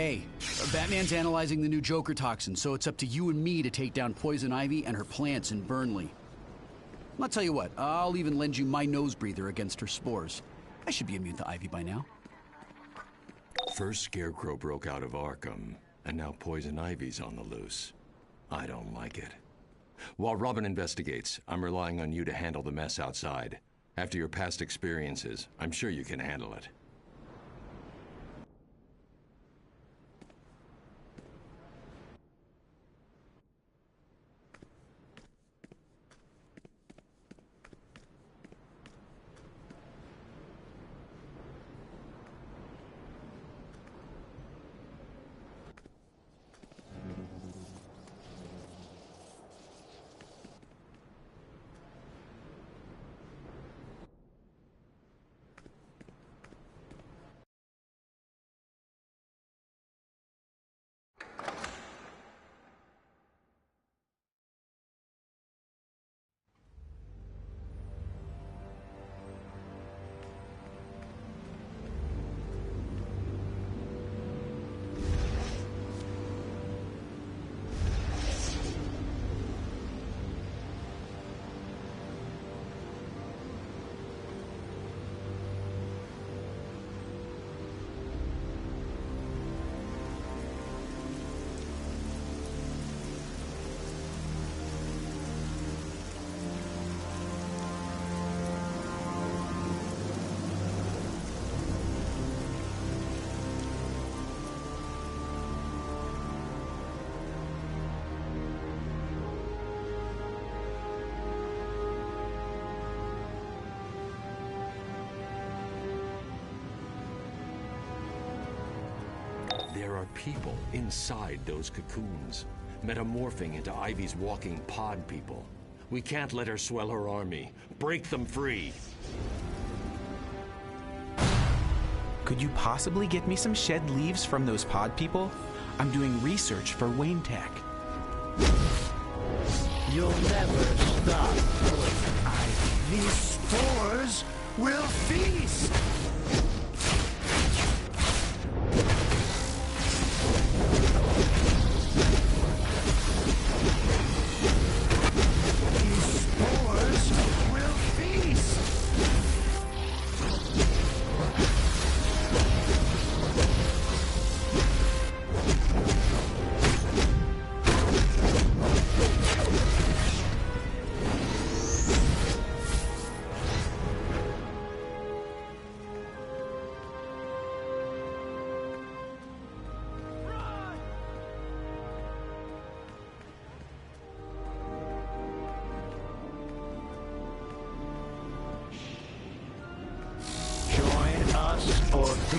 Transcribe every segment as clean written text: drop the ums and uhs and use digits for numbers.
Hey, Batman's analyzing the new Joker toxin, so it's up to you and me to take down Poison Ivy and her plants in Burnley. I'll tell you what, I'll even lend you my nose breather against her spores. I should be immune to Ivy by now. First Scarecrow broke out of Arkham, and now Poison Ivy's on the loose. I don't like it. While Robin investigates, I'm relying on you to handle the mess outside. After your past experiences, I'm sure you can handle it. There are people inside those cocoons, metamorphing into Ivy's walking pod people. We can't let her swell her army. Break them free. Could you possibly get me some shed leaves from those pod people? I'm doing research for Wayne Tech. You'll never stop, Poison Ivy. These spores will feast!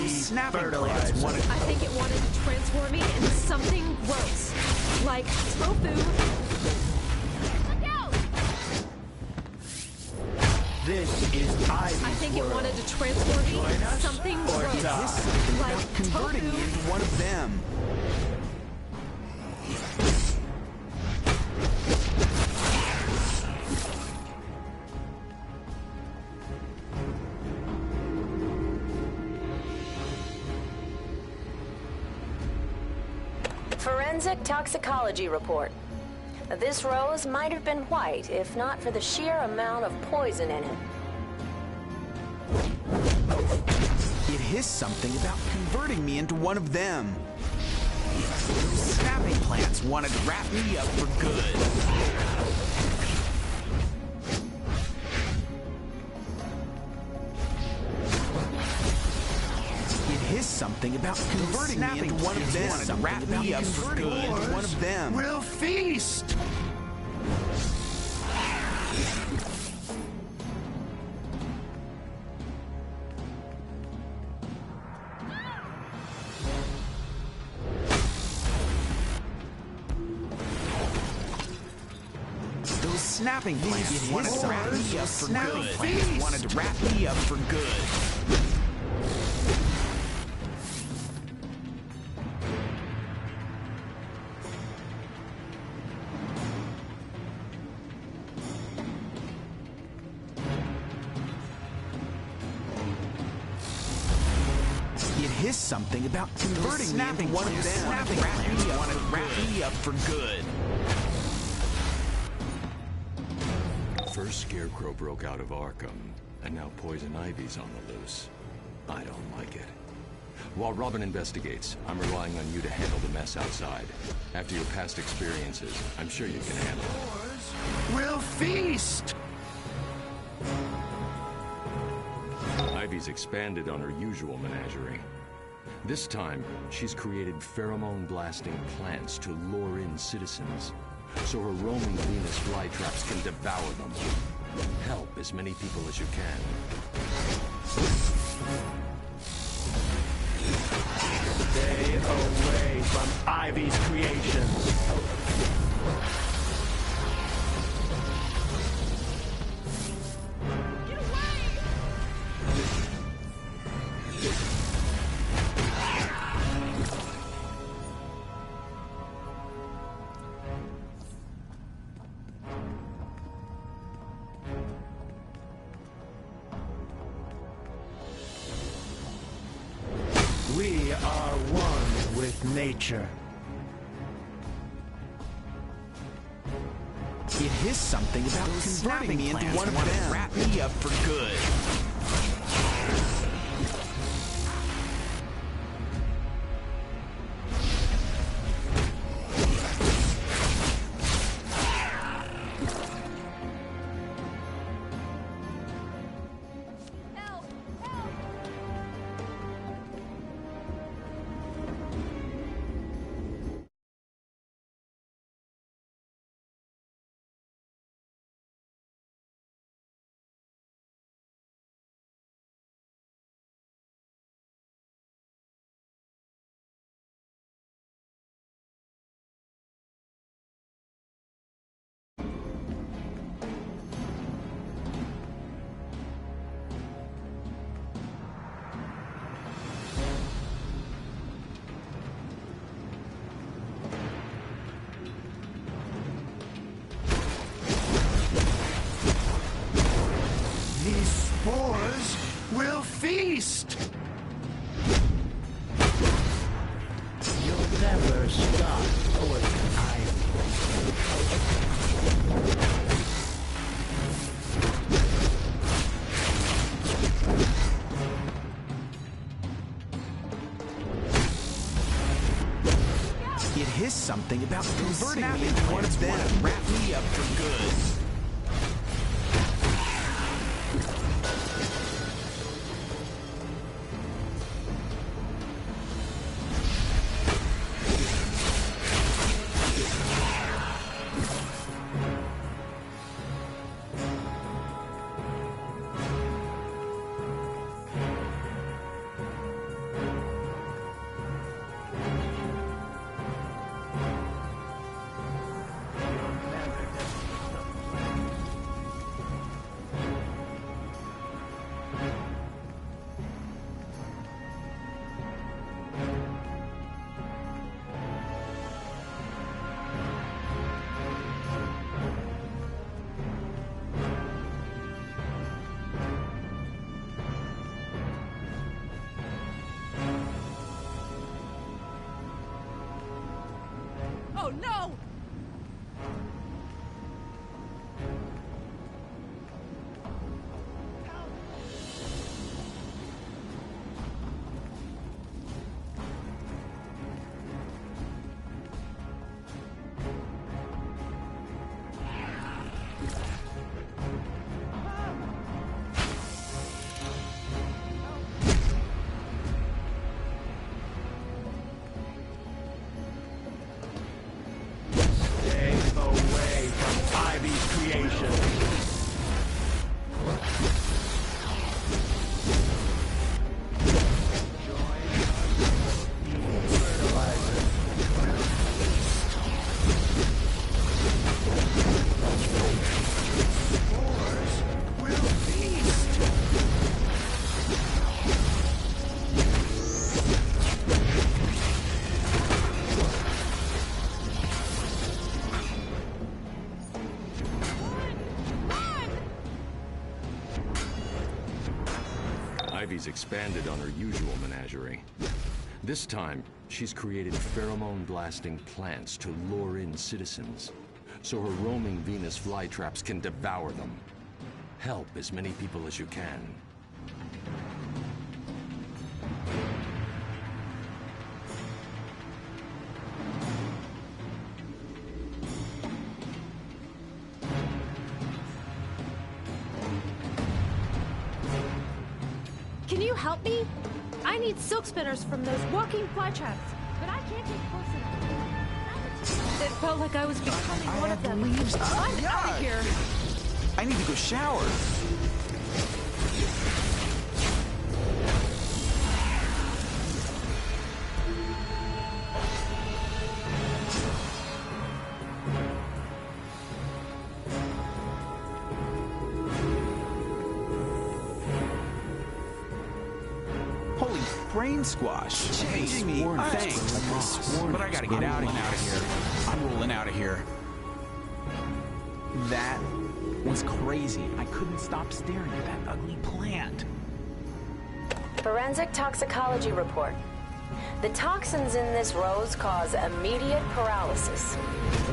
Snapping plants wanted... I think it wanted to transform me into something gross. Like tofu. Look out! This is Ivy's I think world. it wanted to transform me into something gross. Like converting tofu. me into one of them. Forensic toxicology report. This rose might have been white if not for the sheer amount of poison in it. It hissed something about converting me into one of them. Those snapping plants wanted to wrap me up for good. Something about converting me into one of them. Wanted to wrap me up for good. One of them will feast. Those snapping plants wanted to wrap me up for good. Wanted to wrap me up for good. is something about converting me into one of them. Wrap me up for good. First Scarecrow broke out of Arkham, and now Poison Ivy's on the loose. I don't like it. While Robin investigates, I'm relying on you to handle the mess outside. After your past experiences, I'm sure you can handle it. We'll feast! Ivy's expanded on her usual menagerie. This time, she's created pheromone-blasting plants to lure in citizens, so her roaming Venus flytraps can devour them. Help as many people as you can. Stay away from Ivy's creations. Get away! We are one with nature. It is something about converting me into one of them. Wrap me up for good. Help! Help! These spores will feast! You'll never stop Poison Ivy. It is something about converting me into one of them. Wrap me up for good. Oh no! Stay away from Ivy's creations. Spores will feast! Ivy's expanded on her usual menagerie. This time, she's created pheromone-blasting plants to lure in citizens, so her roaming Venus flytraps can devour them. Help as many people as you can. Can you help me? I need silk spinners from those walking fly traps, but I can't get close enough. It felt like I was becoming one of them. Leaves. I'm out of here. I need to go shower. Holy brain squash. Changing me. Thanks. But I gotta get out of here. I'm rolling out of here. That was crazy. I couldn't stop staring at that ugly plant. Forensic toxicology report. The toxins in this rose cause immediate paralysis.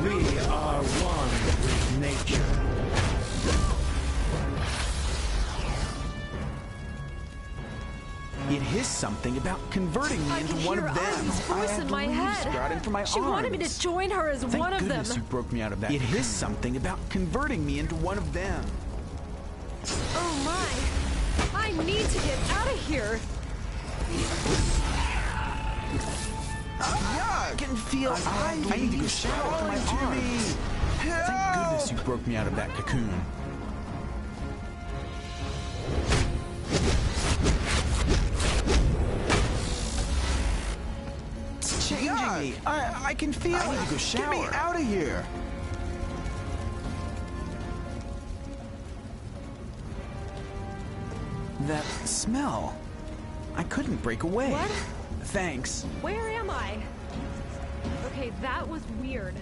We are one with nature. It is something about converting me I into can one hear of them. Ivy's voice in my head. Sprouting from my She wanted me arms. to join her as Thank one of them. goodness you broke me out of that. It is something about converting me into one of them. Oh my. I need to get out of here. I can feel I need to go shower to my arms. Thank goodness you broke me out of that cocoon. It's changing me. I can feel it. I need to go shower. Get me out of here. That smell. I couldn't break away. What? Thanks. Where am I? Okay, that was weird.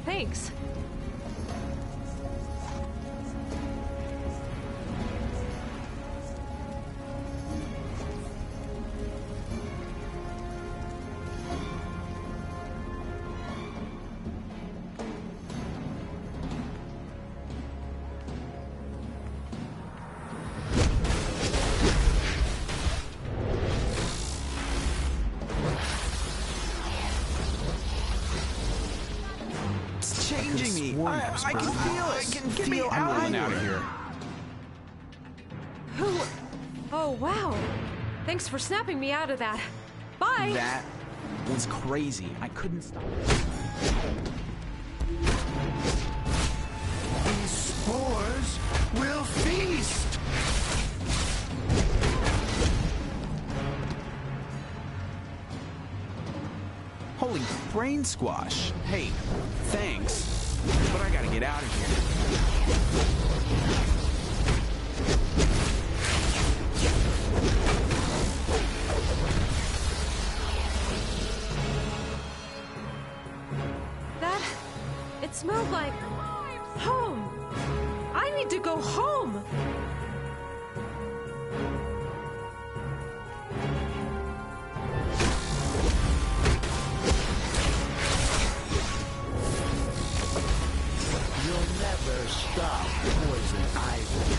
Thanks. Changing me. I can feel it. I can feel I'm out of here. Who? Oh, wow. Thanks for snapping me out of that. Bye. That was crazy. I couldn't stop. These spores will feast. Holy brain squash. Hey, thanks. But I gotta get out of here. It smelled like home. I need to go home. You'll never stop poison ivy.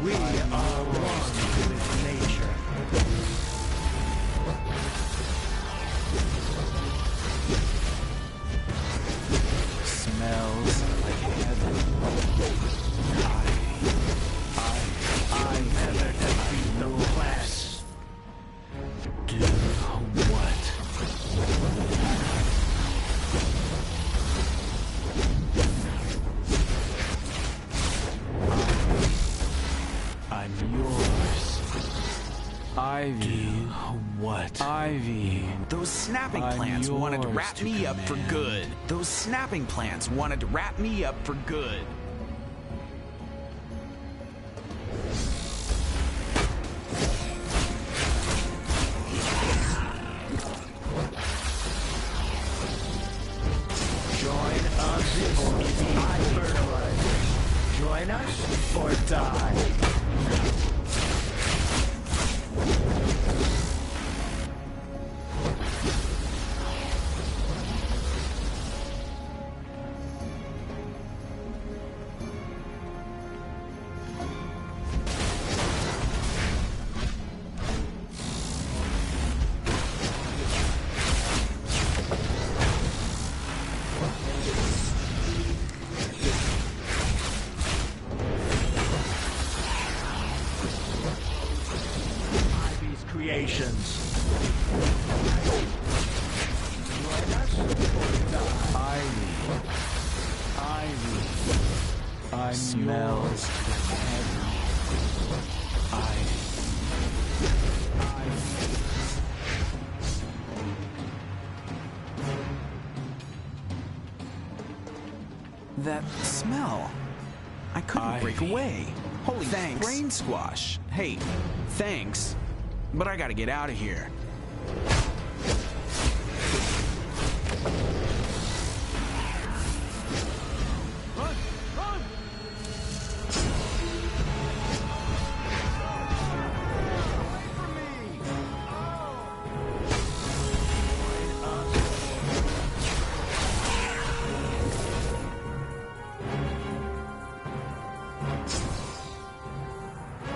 We are one with nature. Smells like heaven. I never defeat the class. Do what? I'm yours. Ivy. Do what? Ivy. Those snapping I'm plants wanted to yours wrap to me up for command. good. Those snapping plants wanted to wrap me up for good. Join us or be burned. Join us or die. creations. I smells that smell. I couldn't break away. Holy thanks. Brain squash. Hey, thanks. But I gotta get out of here. Run! Run! Away from me!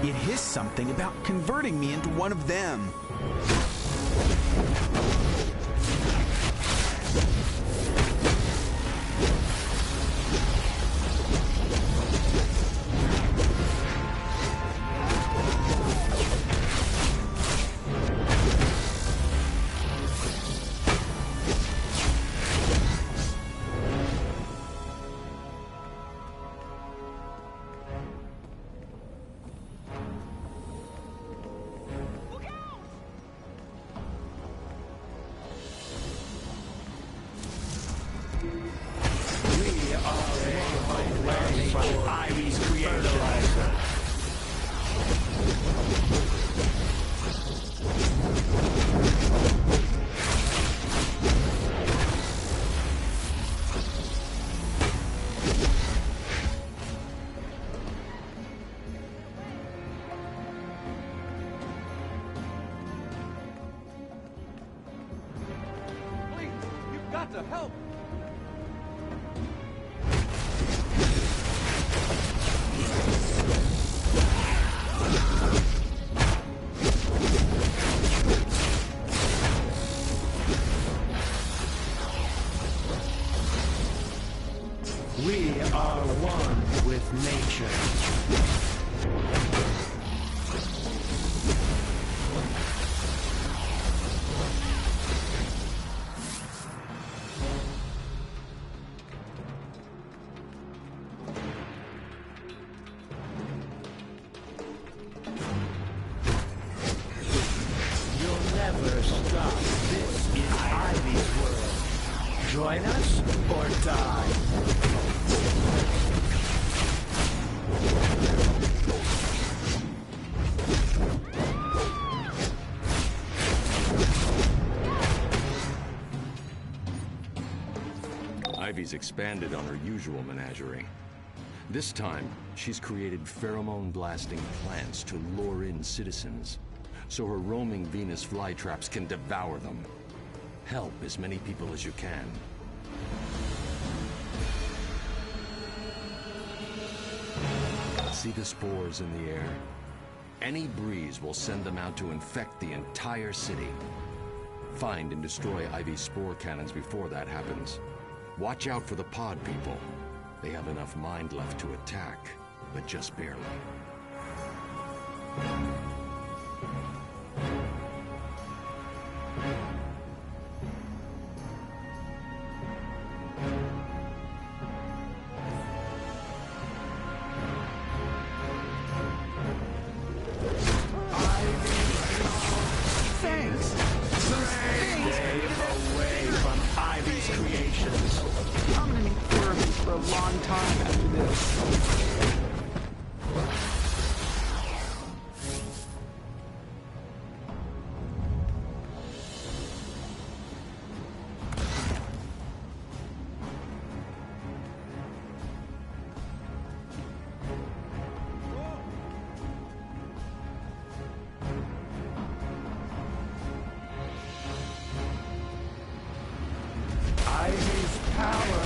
It hissed something about converting me into one of them. Got to help! We are one with nature. Never stop. This is Ivy's world. Join us or die. Ivy's expanded on her usual menagerie. This time, she's created pheromone-blasting plants to lure in citizens, so her roaming Venus flytraps can devour them. Help as many people as you can. See the spores in the air? Any breeze will send them out to infect the entire city. Find and destroy Ivy's spore cannons before that happens. Watch out for the pod people. They have enough mind left to attack, but just barely. I'm gonna need therapy for a long time after this. Ivy's power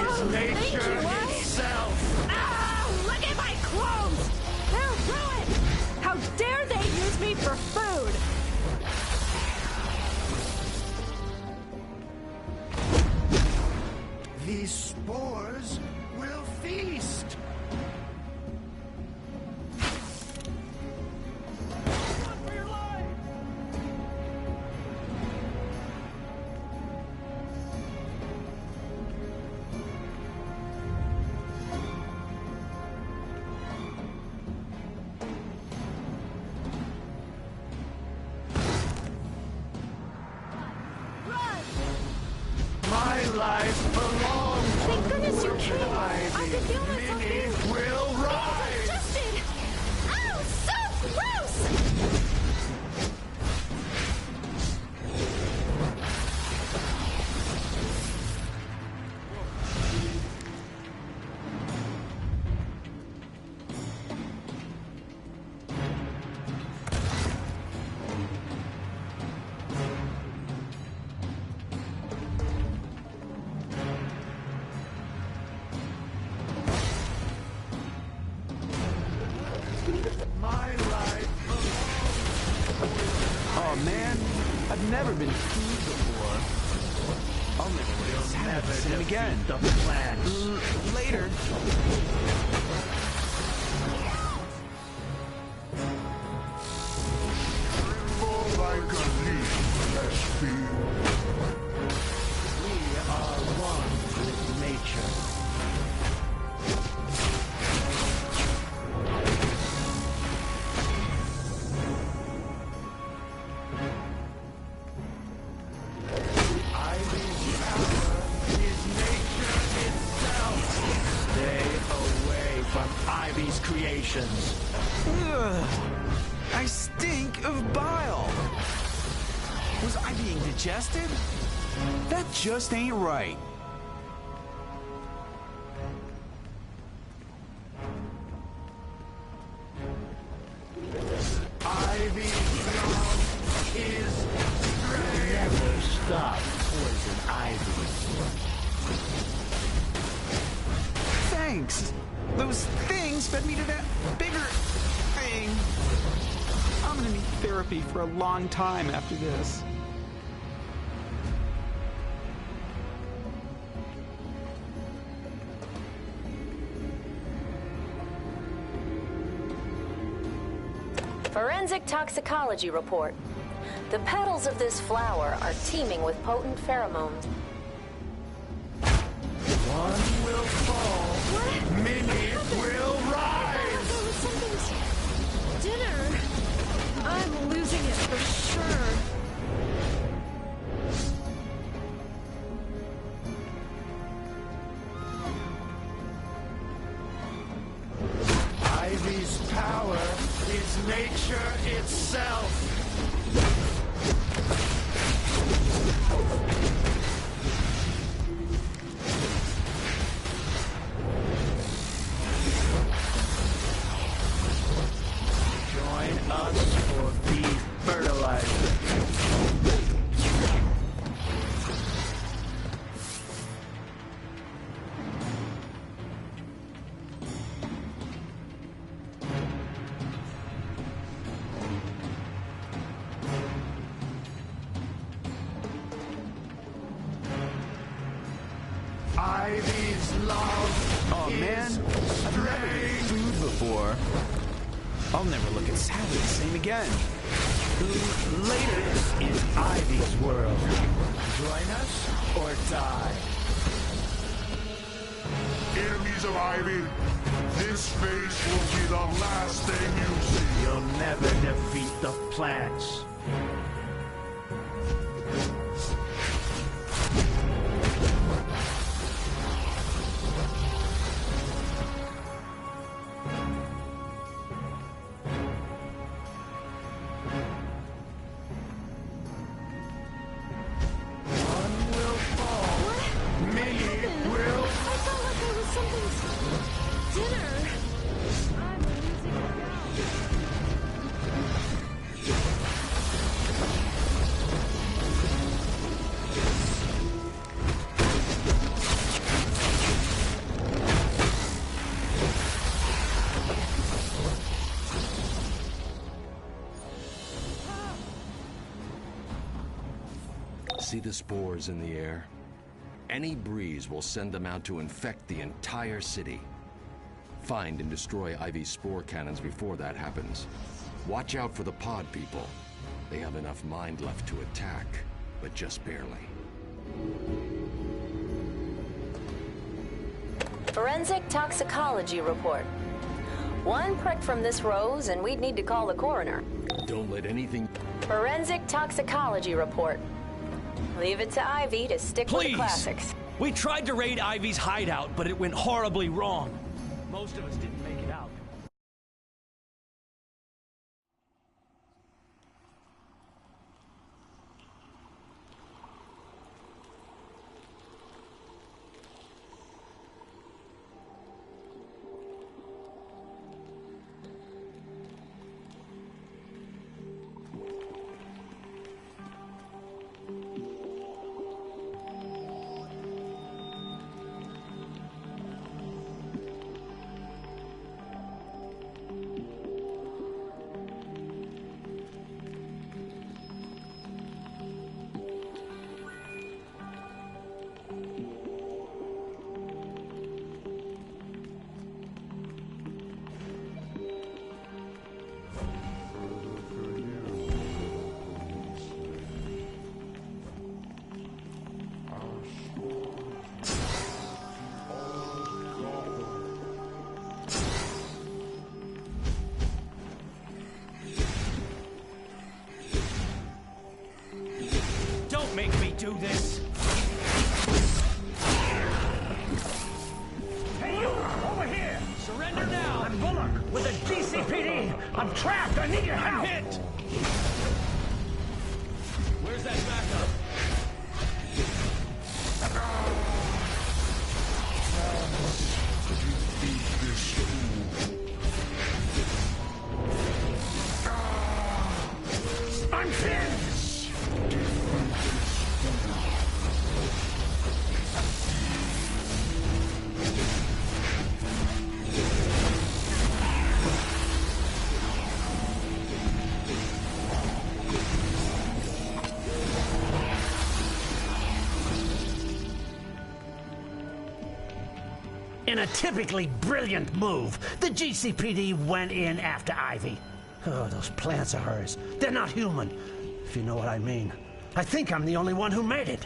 is nature itself. life belongs. Thank goodness you came. I could feel myself being Will rise. digested. Ow, so gross! Oh man, I've never been fooled before. I'll never let this happen again. The plants. Later. Like a leaf, let's be. We are one with nature. Ivy's power is nature itself. Stay away from Ivy's creations. Ugh, I stink of bile. Was I being digested? That just ain't right. Ivy's love is strength. Never stop poison ivy. Thanks. Those things fed me to that bigger thing. I'm gonna need therapy for a long time after this. Forensic toxicology report. The petals of this flower are teeming with potent pheromones. One will fall. Many will rise. There was something's dinner. I'm losing it for sure. Ivy's power is nature itself. Join us for bee fertilizer. Ivy's love. Oh man, I've never been food before. I'll never look at salad the same again. Later in Ivy's world. Join us or die. Enemies of Ivy, this face will be the last thing you see. You'll never defeat the plants. One will fall. Many will. I felt like there was something's dinner. I'm losing it now. See the spores in the air? Any breeze will send them out to infect the entire city. Find and destroy Ivy's spore cannons before that happens. Watch out for the pod people. They have enough mind left to attack, but just barely. Forensic toxicology report. One prick from this rose and we'd need to call the coroner. Don't let anything... Forensic toxicology report. Leave it to Ivy to stick with the classics. We tried to raid Ivy's hideout, but it went horribly wrong. Most of us didn't make it out. Make me do this. Hey, you! Over here! Surrender now! I'm Bullock with the GCPD! I'm trapped! I need your help! I'm hit! Where's that backup? I'm pinned! In a typically brilliant move, the GCPD went in after Ivy. Oh, those plants of hers. They're not human, if you know what I mean. I think I'm the only one who made it.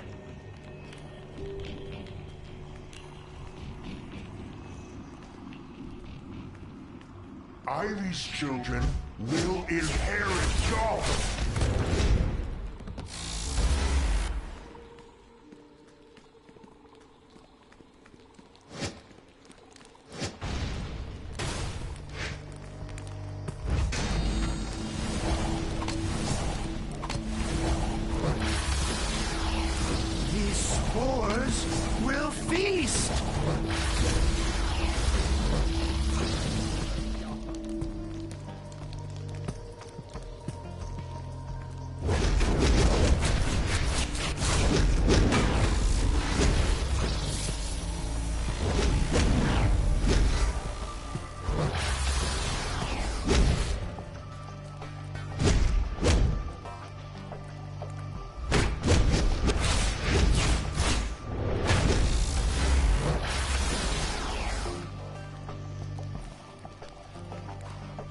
Ivy's children will inherit Gotham. These spores will feast!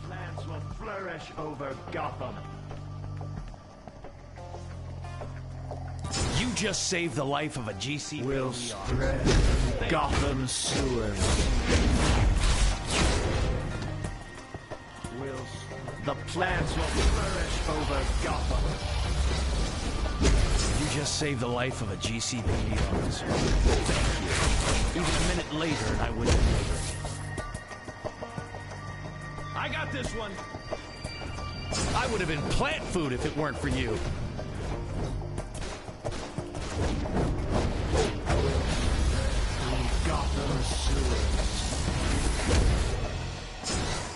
Plants will flourish over Gotham. You just saved the life of a GCPD We'll officer. spread Gotham's sewers. The plants will flourish over Gotham. You just saved the life of a GCPD officer. Thank you. Even a minute later, and I wouldn't have made it. I got this one. I would have been plant food if it weren't for you. Gotham's sewers.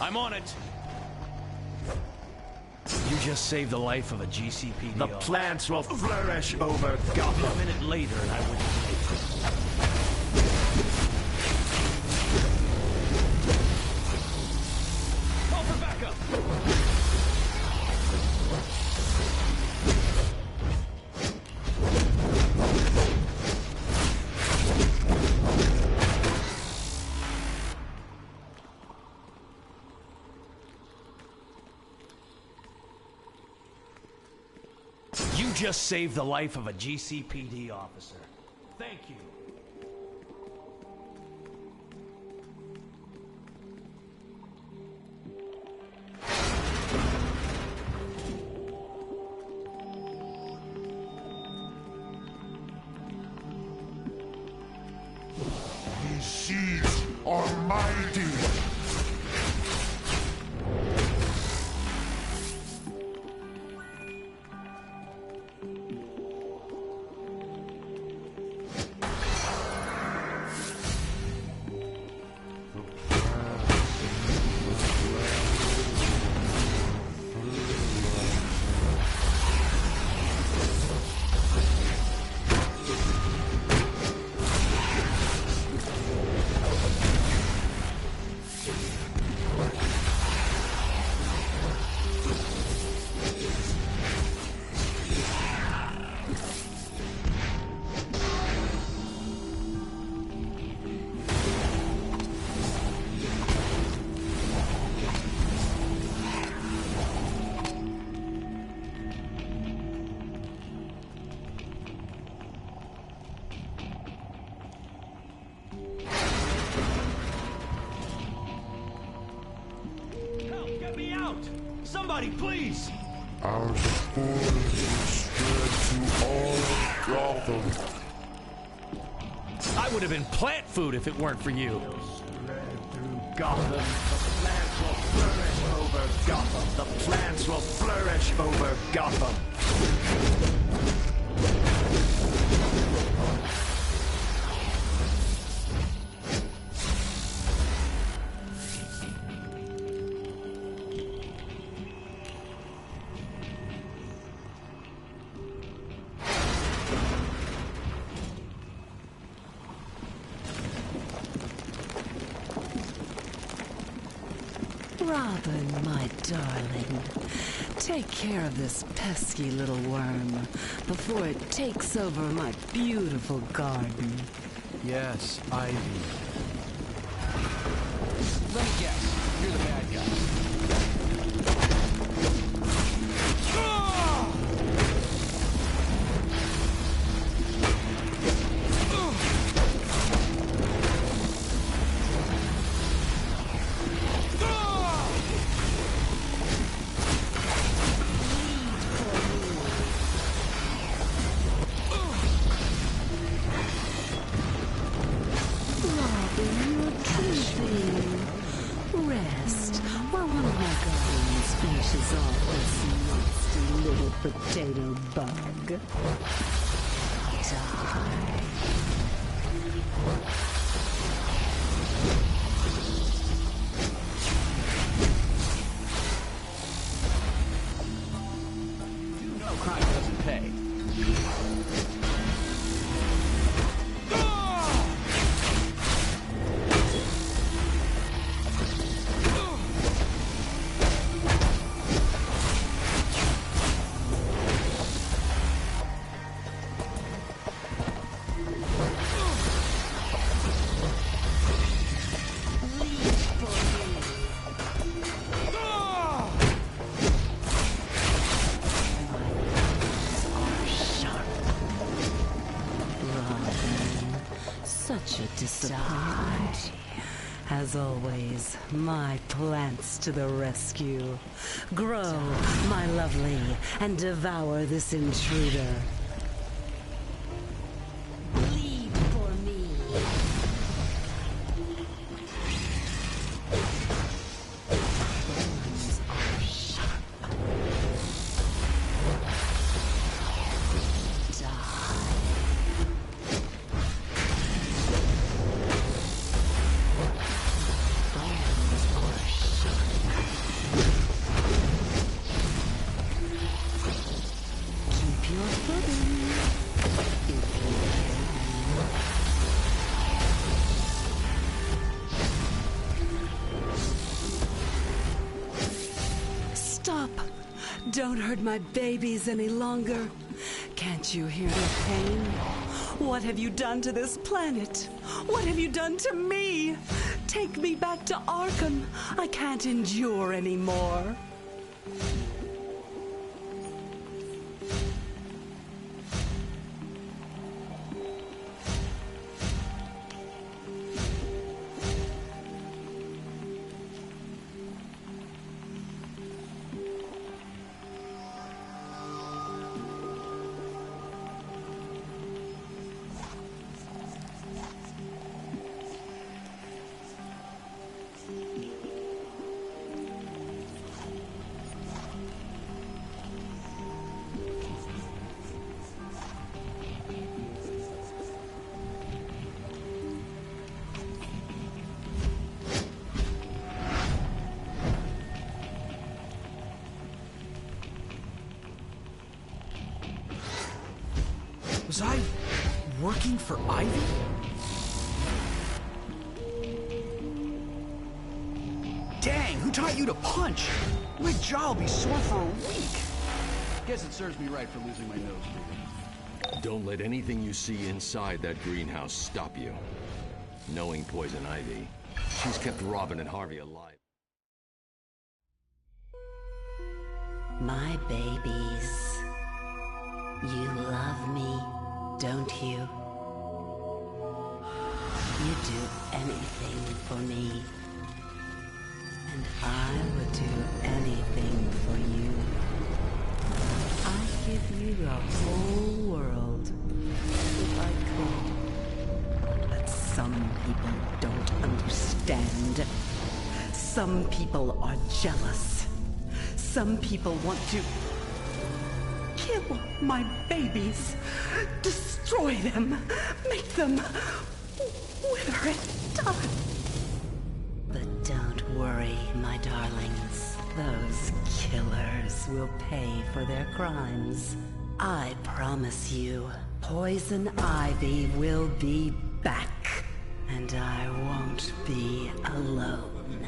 I'm on it. You just saved the life of a GCPD The officer. plants will flourish over Gotham. A minute later, and I wouldn't have made it. Call for backup. You just saved the life of a GCPD officer. Thank you. Somebody, please! As the poison spread to all Gotham. I would have been plant food if it weren't for you. Spread through Gotham. The plants will flourish over Gotham. The plants will flourish over Gotham. Robin, my darling, take care of this pesky little worm before it takes over my beautiful garden. Yes, Ivy. Let me guess. You're the bad guy. Rest while one of my guardians finishes off this nasty little potato bug. Die. You know crime doesn't pay. Such a disappointment. As always, my plants to the rescue. Grow, my lovely, and devour this intruder. Bleed for me. Thorns are sharp. Stop! Don't hurt my babies any longer. Can't you hear their pain? What have you done to this planet? What have you done to me? Take me back to Arkham. I can't endure anymore. Was I working for Ivy? Dang, who taught you to punch? My jaw will be sore for a week. Guess it serves me right for losing my nose breathing. Don't let anything you see inside that greenhouse stop you. Knowing Poison Ivy, she's kept Robin and Harvey alive. My babies, you love me, don't you? You do anything for me. And I would do anything for you. I'd give you the whole world if I could. But some people don't understand. Some people are jealous. Some people want to kill my babies, destroy them, make them wither and die. But don't worry, my darlings. Those killers will pay for their crimes. I promise you, Poison Ivy will be back. And I won't be alone.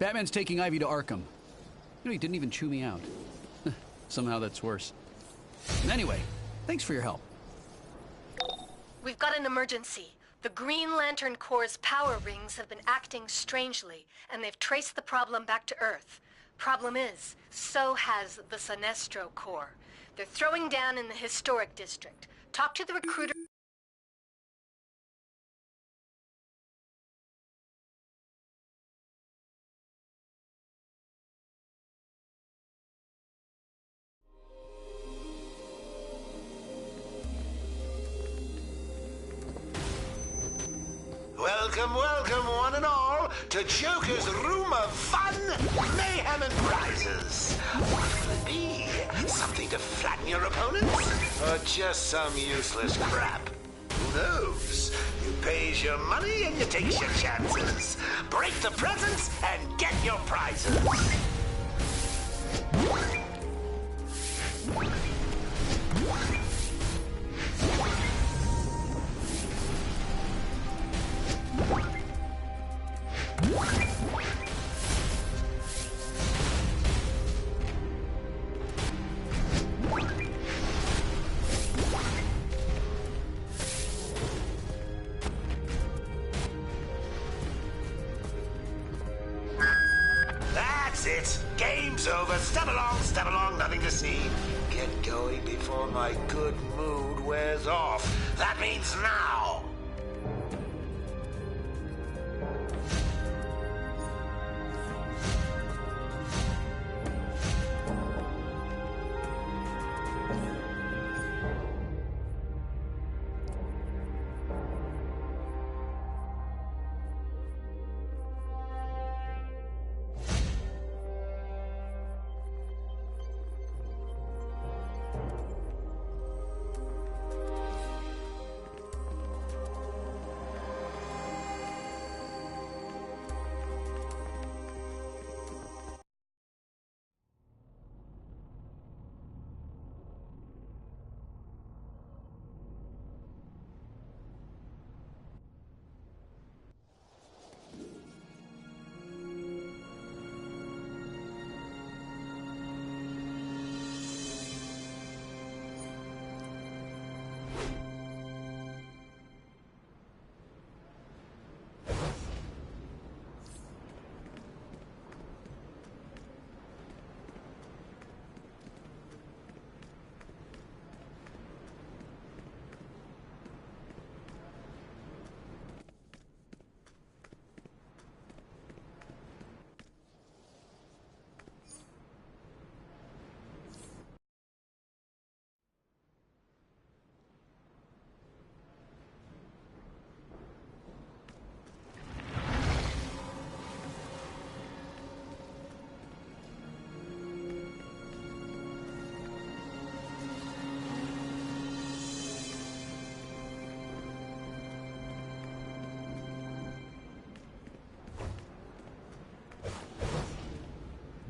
Batman's taking Ivy to Arkham. You know, he didn't even chew me out. Somehow that's worse. Anyway, thanks for your help. We've got an emergency. The Green Lantern Corps' power rings have been acting strangely, and they've traced the problem back to Earth. Problem is, so has the Sinestro Corps. They're throwing down in the historic district. Talk to the recruiter. Welcome, welcome, one and all, to Joker's Room of Fun, Mayhem, and Prizes. What will it be? Something to flatten your opponents? Or just some useless crap? Who knows? You pays your money and you takes your chances. Break the presents and get your prizes. That's it. Game's over. Step along, nothing to see. Get going before my good mood wears off. That means now.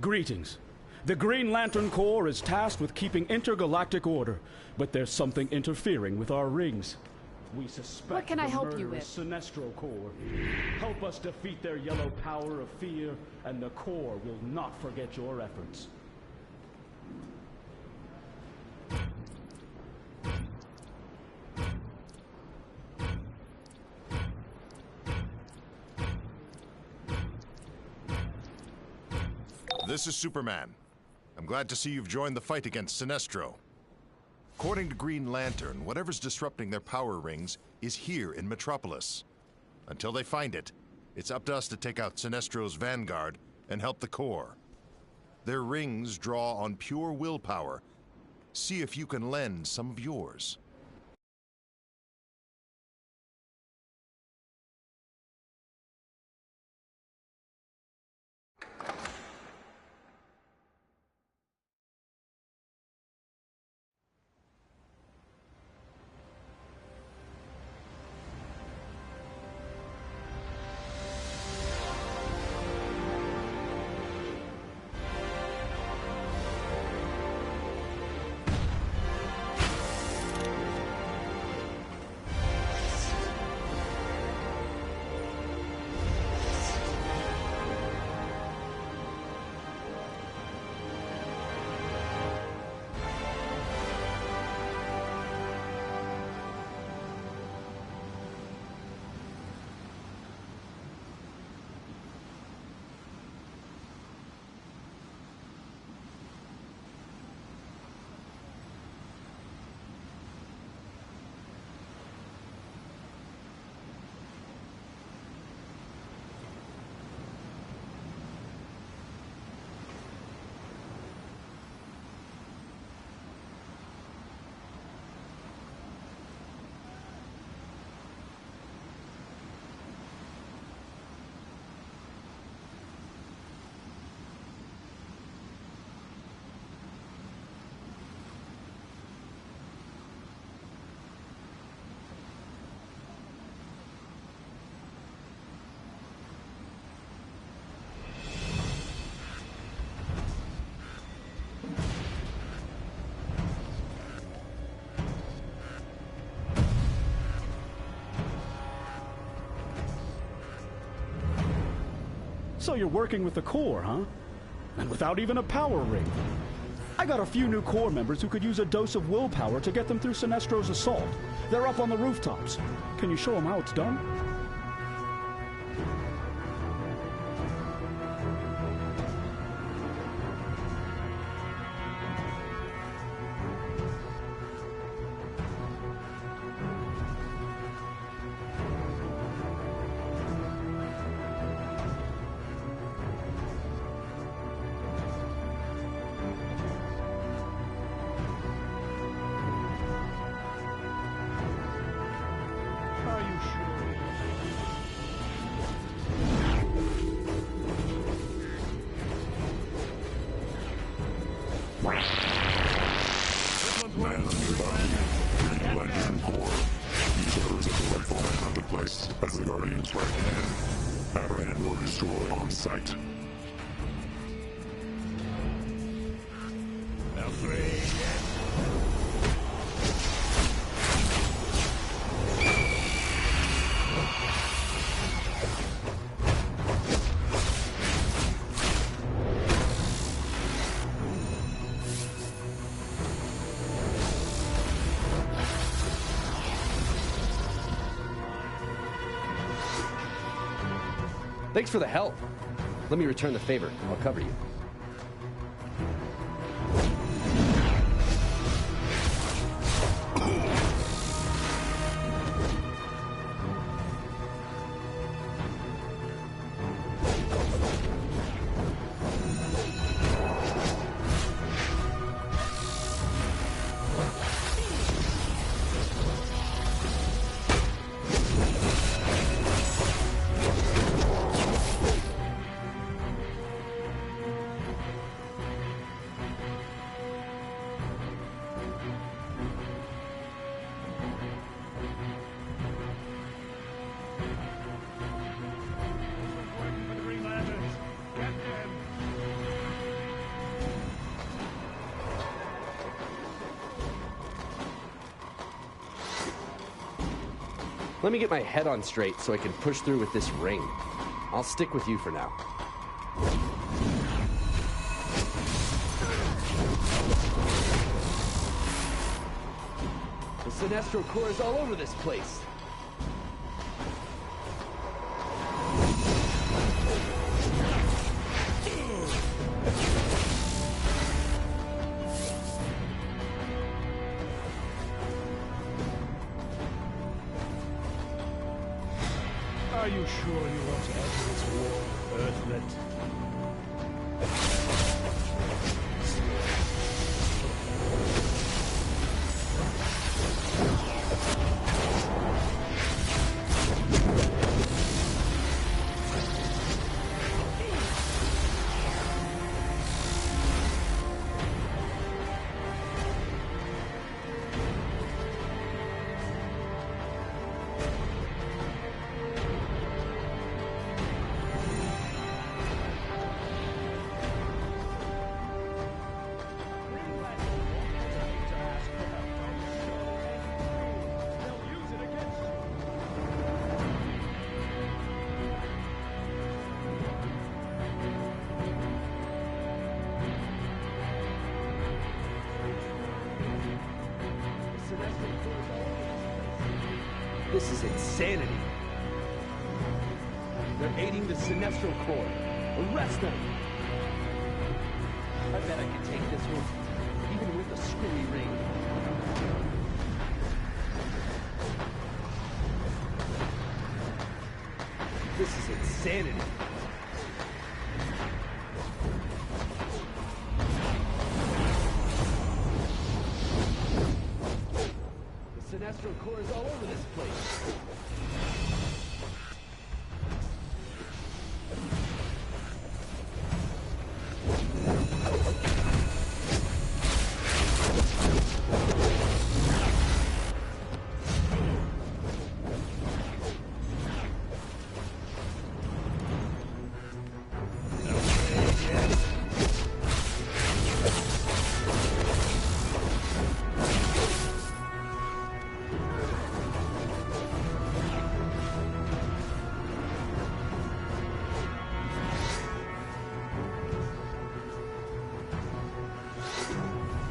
Greetings. The Green Lantern Corps is tasked with keeping intergalactic order, but there's something interfering with our rings. We suspect What can I the help you murderous with? Sinestro Corps. Help us defeat their yellow power of fear, and the Corps will not forget your efforts. This is Superman. I'm glad to see you've joined the fight against Sinestro. According to Green Lantern, whatever's disrupting their power rings is here in Metropolis. Until they find it, it's up to us to take out Sinestro's vanguard and help the Corps. Their rings draw on pure willpower. See if you can lend some of yours. So you're working with the core, huh? And without even a power ring. I got a few new core members who could use a dose of willpower to get them through Sinestro's assault. They're up on the rooftops. Can you show them how it's done? Thanks for the help. Let me return the favor. I'll cover you. Let me get my head on straight so I can push through with this ring. I'll stick with you for now. The Sinestro core is all over this place. Are you sure you want to enter this war, Earthlet? This is insanity. They're aiding the Sinestro core. Arrest them! I bet I can take this one, even with a screwy ring. This is insanity. The Sinestro core is all over this place.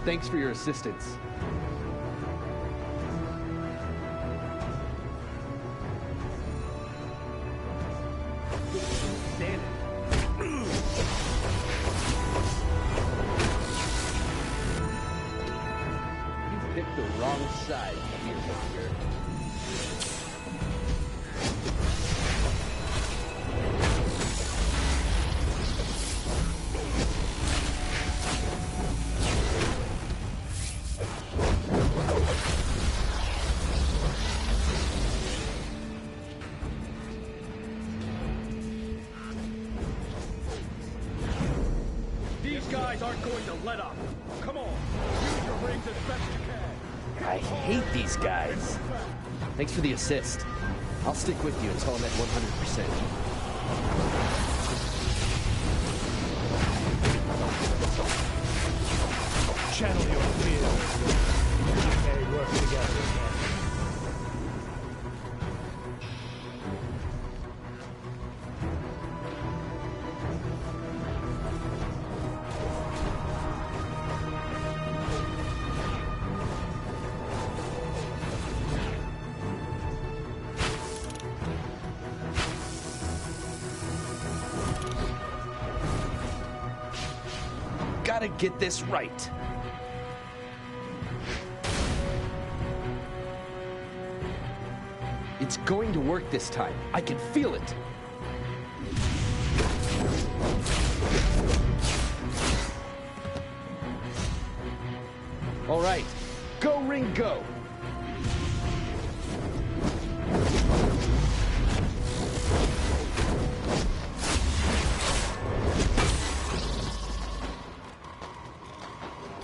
Thanks for your assistance. Stand it. You picked the wrong side, fearmonger. These guys aren't going to let up. Come on, use your rings as best you can. I hate these guys. Thanks for the assist. I'll stick with you until I'm at 100%. Channel your fears. We may work together again. Gotta get this right. It's going to work this time. I can feel it. All right, go ring go.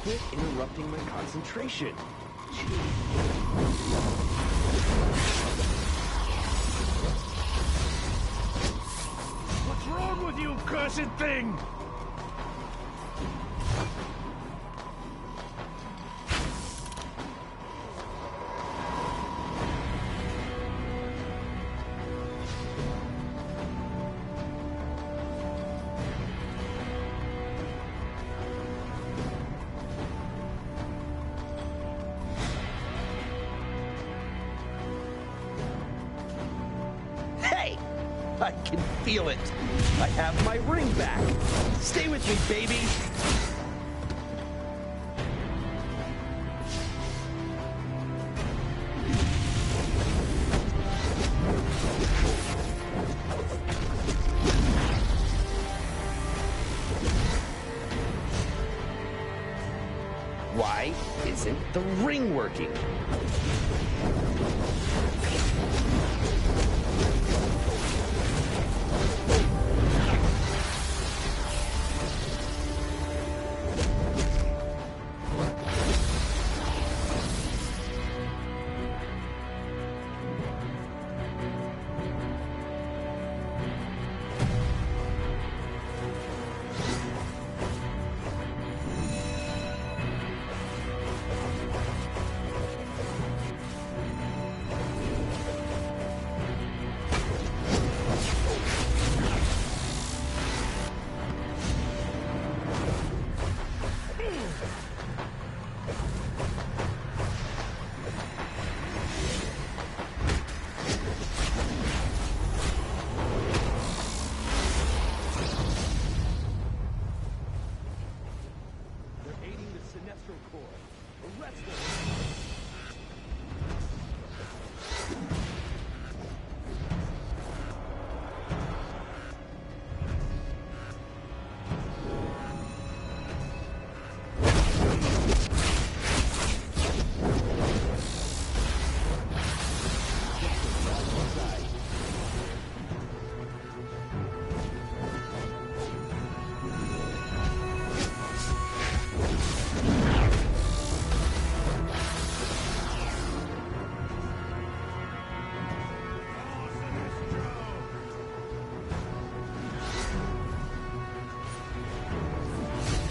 Quit interrupting my concentration. What's wrong with you, cursed thing? Hey! I can feel it. I have my ring back. Stay with me, baby. Why isn't the ring working?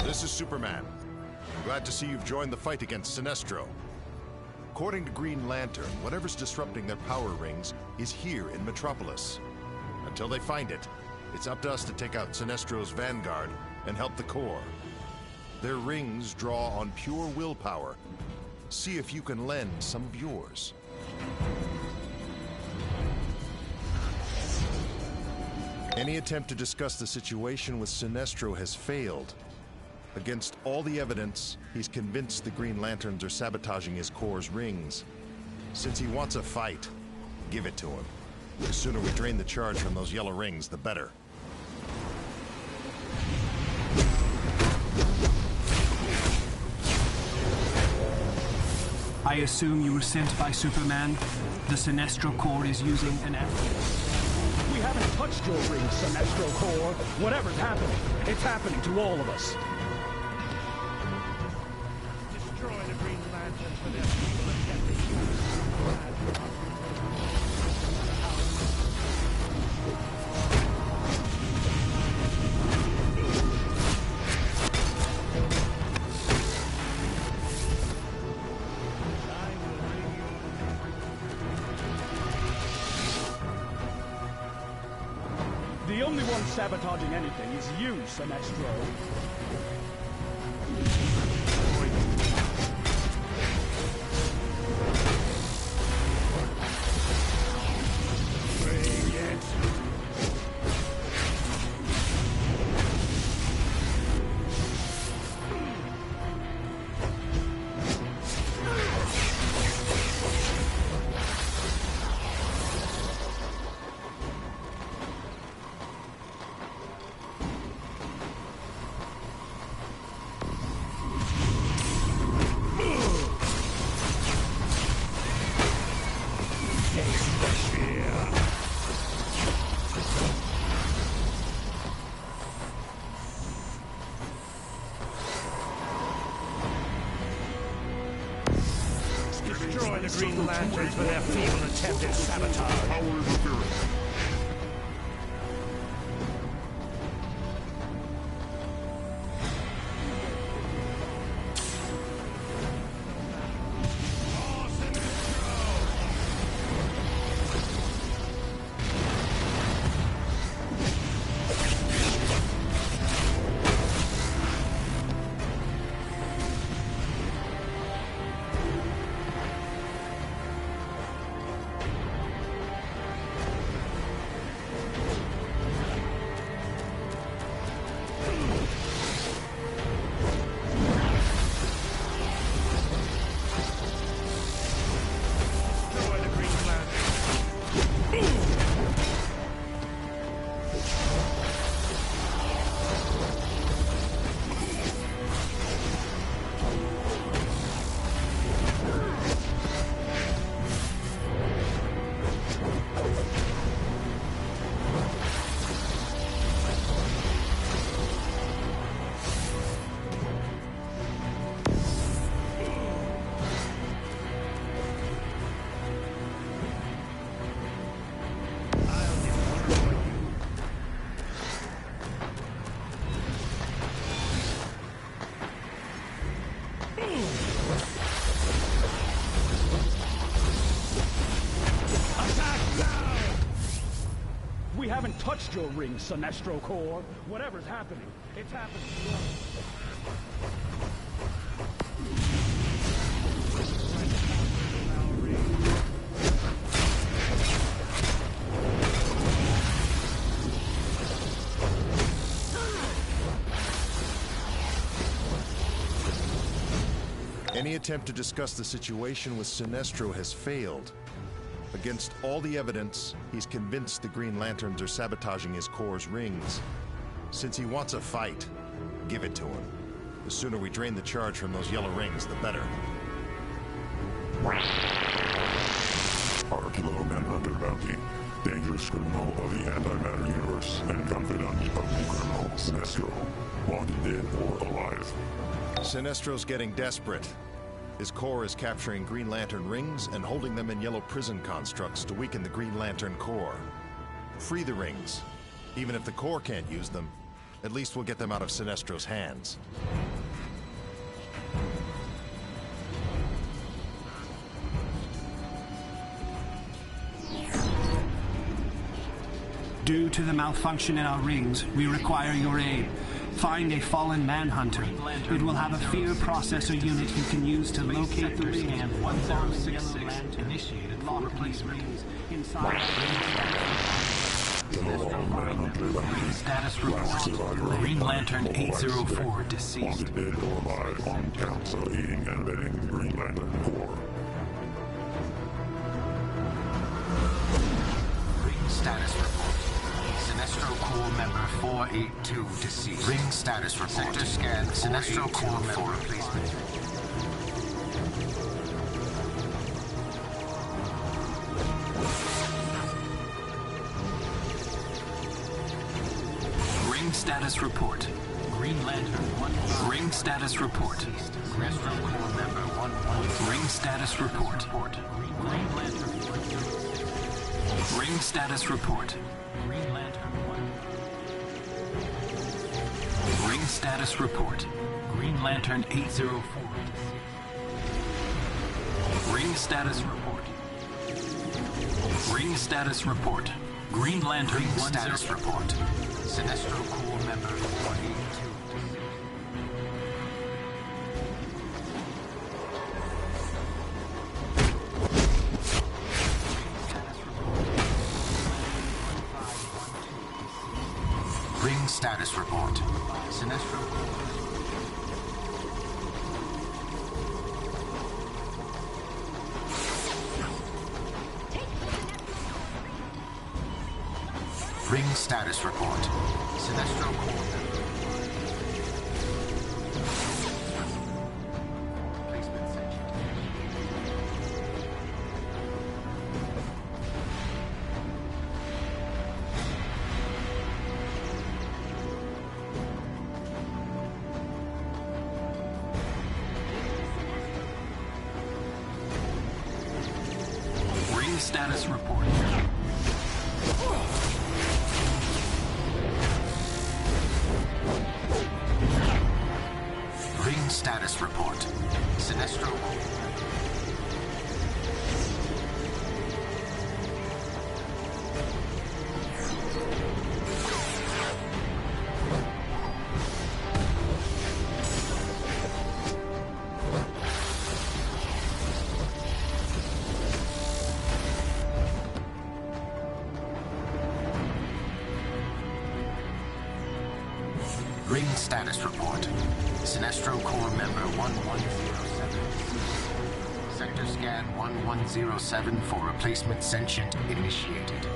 This is Superman. Glad to see you've joined the fight against Sinestro. According to Green Lantern, whatever's disrupting their power rings is here in Metropolis. Until they find it, it's up to us to take out Sinestro's vanguard and help the Corps. Their rings draw on pure willpower. See if you can lend some of yours. Any attempt to discuss the situation with Sinestro has failed. Against all the evidence, he's convinced the Green Lanterns are sabotaging his Corps' rings. Since he wants a fight, give it to him. The sooner we drain the charge from those yellow rings, the better. I assume you were sent by Superman? The Sinestro Corps is using an effort. We haven't touched your ring, Sinestro Corps. Whatever's happening, it's happening to all of us. Destroy the Green Lanterns for their evil attempt. The only one sabotaging anything is you, Sinestro. Destroy the Green Lanterns for their feeble attempt at sabotage. Power interference. We haven't touched your ring, Sinestro Corps. Whatever's happening, it's happening to us. Any attempt to discuss the situation with Sinestro has failed. Against all the evidence, he's convinced the Green Lanterns are sabotaging his Corps' rings. Since he wants a fight, give it to him. The sooner we drain the charge from those yellow rings, the better. Archilo Manhunter Bounty. Dangerous criminal of the antimatter universe and confidant of the criminal Sinestro. Wanted dead or alive. Sinestro's getting desperate. His Corps is capturing Green Lantern rings and holding them in yellow prison constructs to weaken the Green Lantern Corps. Free the rings. Even if the Corps can't use them, at least we'll get them out of Sinestro's hands. Due to the malfunction in our rings, we require your aid. Find a fallen manhunter. It will have a fear processor unit you can use to locate the ring and 1066 initiated for replacement. Inside status report. Green Lantern 804 deceased. Wanted dead or alive on counts of aiding and abetting the Green Lantern Corps. Ring status report. Sinestro Corps member 482 deceased. Ring status report. Sector scan. Sinestro Corps member replacement. Ring status report. Green Lantern 1. Ring status report. Sinestro Corps member 1. Ring status report. Green Lantern 1. Ring status report. Green Lantern 1. Ring status report. Green Lantern 804. Ring status report. Ring status report. Green Lantern 1 status report. Sinestro Corps member 482. Ring status report. Sinestro Ring status report. Sinestro Corps. Placement section. Ring status report. Ring status report. Sinestro. Ring status report. Sinestro Corps member 1107. Sector scan 1107 for replacement sentient initiated.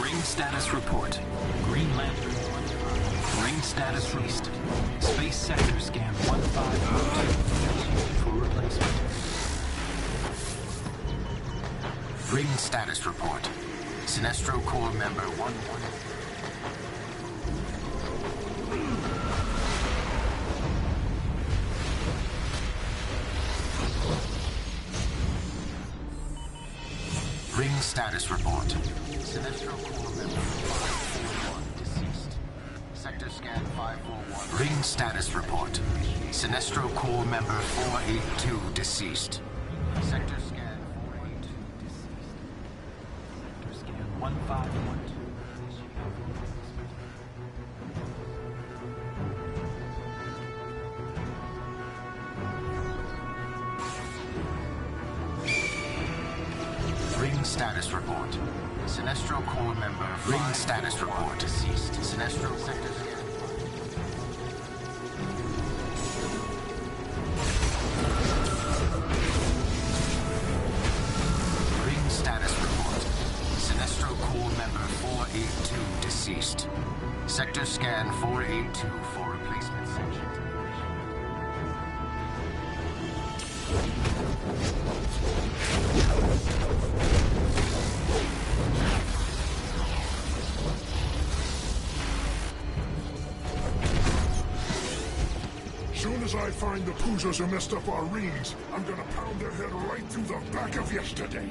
Ring status report. Green Lantern 1. Ring status released. Space sector scan 1502 for replacement. Ring status report. Sinestro Corps member 11. Ring status report. Sinestro Corps member 541 deceased. Sector scan 541. Ring status report. Sinestro Corps member 482 deceased. Sector scan 482 deceased. Sector scan 1512. Ring status report. Sinestro Corps member. Ring status report. Deceased. Sinestro sector. Ring status report. Sinestro Corps member 482 deceased. Sector scan 482 for replacement section. Soon as I find the poozers who messed up our rings, I'm gonna pound their head right through the back of yesterday.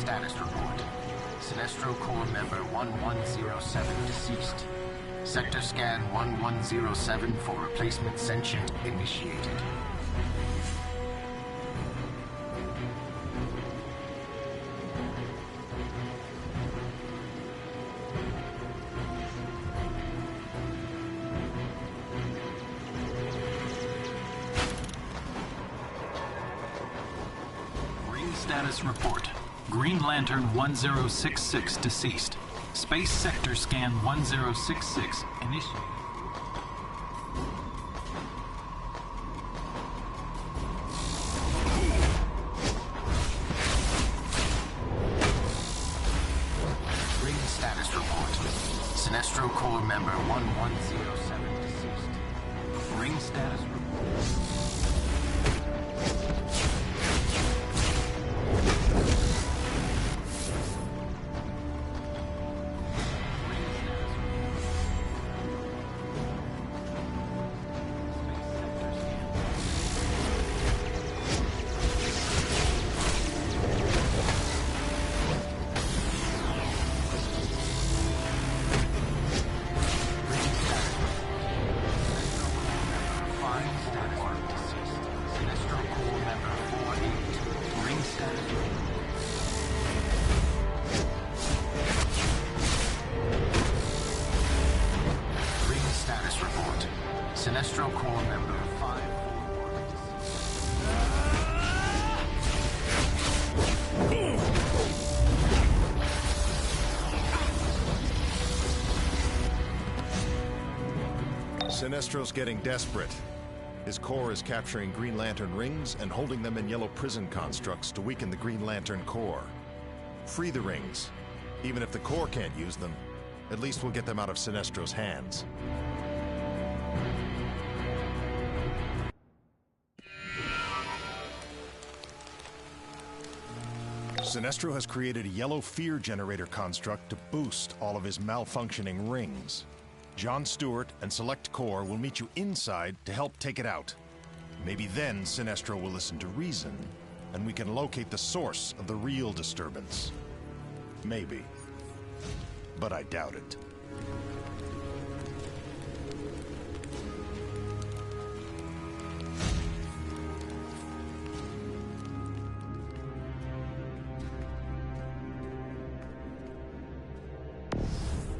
status report. Sinestro Corps member 1107 deceased. Sector scan 1107 for replacement sentient initiated. Status report. Green Lantern 1066 deceased. Space Sector Scan 1066 initiated. Green status report. Sinestro Corps member 1107 deceased. Ring status report. Sinestro Corps member 544. Sinestro's getting desperate. His Corps is capturing Green Lantern rings and holding them in yellow prison constructs to weaken the Green Lantern Corps. Free the rings. Even if the Corps can't use them, at least we'll get them out of Sinestro's hands. Sinestro has created a yellow fear generator construct to boost all of his malfunctioning rings. John Stewart and Select Corps will meet you inside to help take it out. Maybe then Sinestro will listen to reason, and we can locate the source of the real disturbance. Maybe. But I doubt it.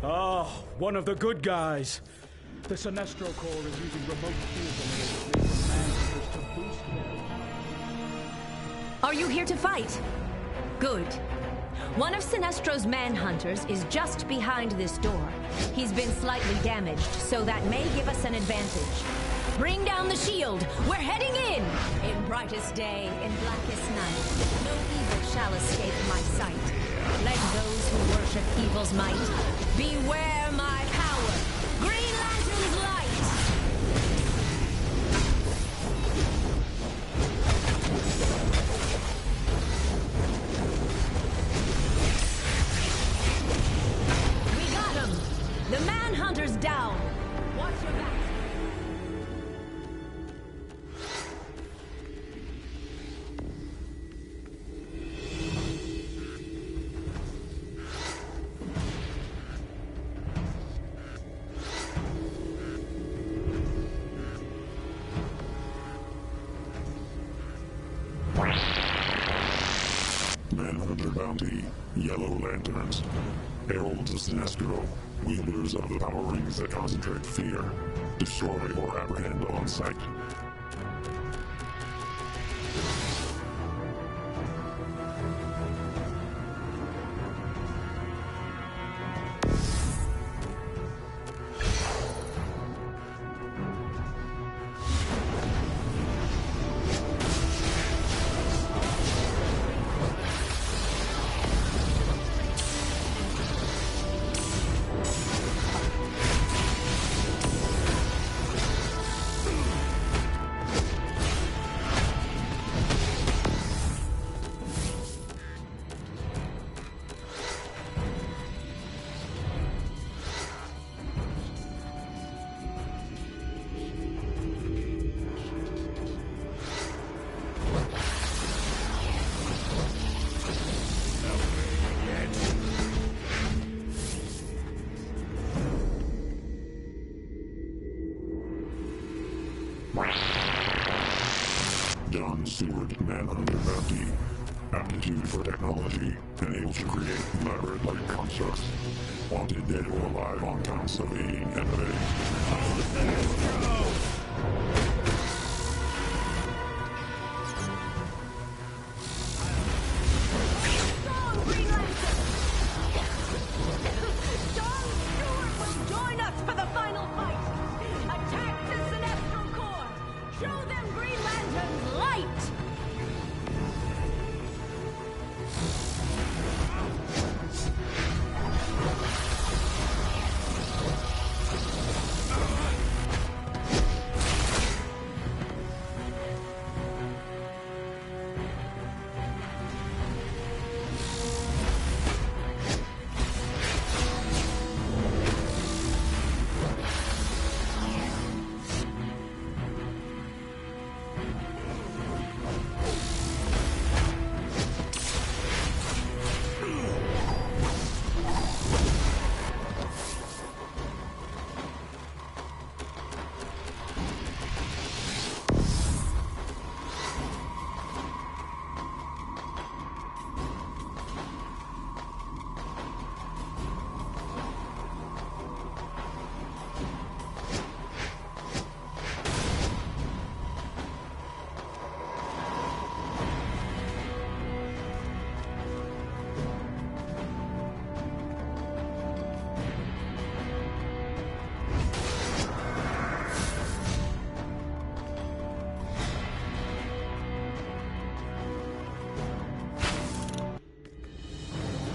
Ah, one of the good guys. The Sinestro Corps is using remote field generators to boost their... Are you here to fight? Good. One of Sinestro's manhunters is just behind this door. He's been slightly damaged, so that may give us an advantage. Bring down the shield. We're heading in! In brightest day, in blackest night, no evil shall escape my sight. Let those who worship evil's might beware my power. Green Lantern's light! We got him! The manhunter's down! Watch your back! Manhunter bounty, yellow lanterns, heralds of Sinestro, wielders of the power rings that concentrate fear, destroy or apprehend on sight. John Stewart, Manhunter Bounty. Aptitude for technology, and able to create elaborate-like constructs. Wanted dead or alive on counts of aiding and abetting.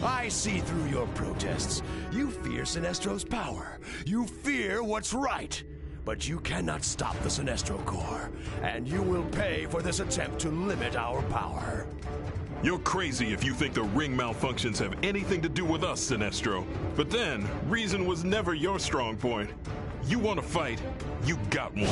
I see through your protests. You fear Sinestro's power. You fear what's right. But you cannot stop the Sinestro Corps, and you will pay for this attempt to limit our power. You're crazy if you think the ring malfunctions have anything to do with us, Sinestro. But then, reason was never your strong point. You want to fight, you got one.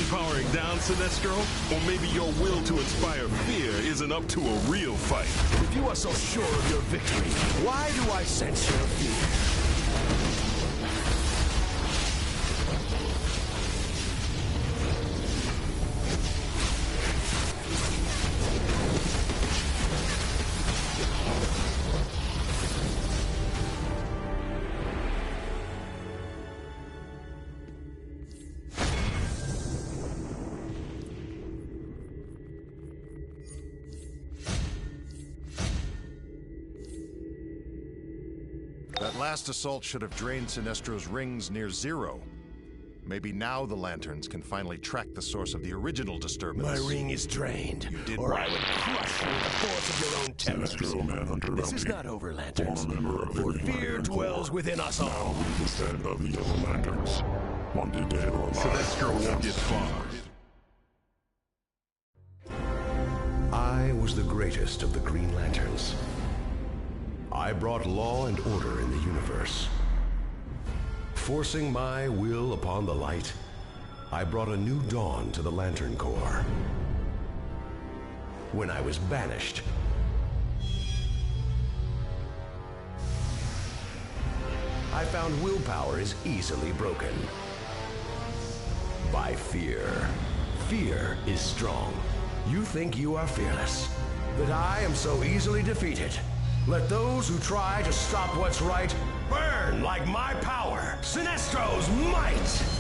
Powering down, Sinestro? Or maybe your will to inspire fear isn't up to a real fight? If you are so sure of your victory, why do I sense your fear? That last assault should have drained Sinestro's rings near zero. Maybe now the lanterns can finally track the source of the original disturbance. My ring is drained, or I would crush you with the force of your own terrors. Sinestro Manhunter Bounty. This is not over, Lanterns. Former member of the For Green fear Lantern dwells Corps. within us all. Now instead of the Yellow Lanterns. Wanted dead or alive. Sinestro won't get far. I was the greatest of the Green Lanterns. I brought law and order in the universe. Forcing my will upon the light, I brought a new dawn to the Lantern Corps. When I was banished, I found willpower is easily broken. By fear. Fear is strong. You think you are fearless, that I am so easily defeated. Let those who try to stop what's right Burn like my power, Sinestro's might!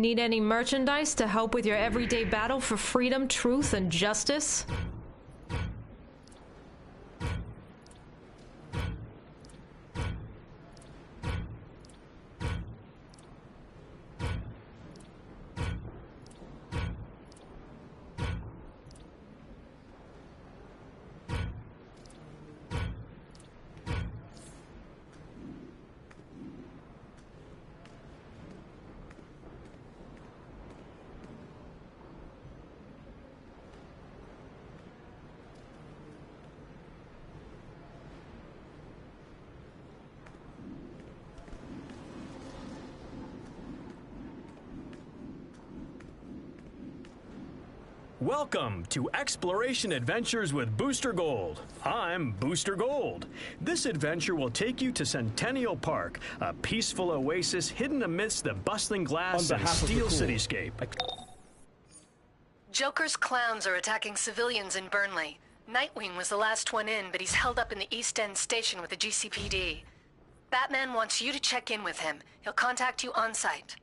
Need any merchandise to help with your everyday battle for freedom, truth, and justice? Welcome to Exploration Adventures with Booster Gold. I'm Booster Gold. This adventure will take you to Centennial Park, a peaceful oasis hidden amidst the bustling glass and steel cityscape. Joker's clowns are attacking civilians in Burnley. Nightwing was the last one in, but he's held up in the East End station with the GCPD. Batman wants you to check in with him. He'll contact you on site.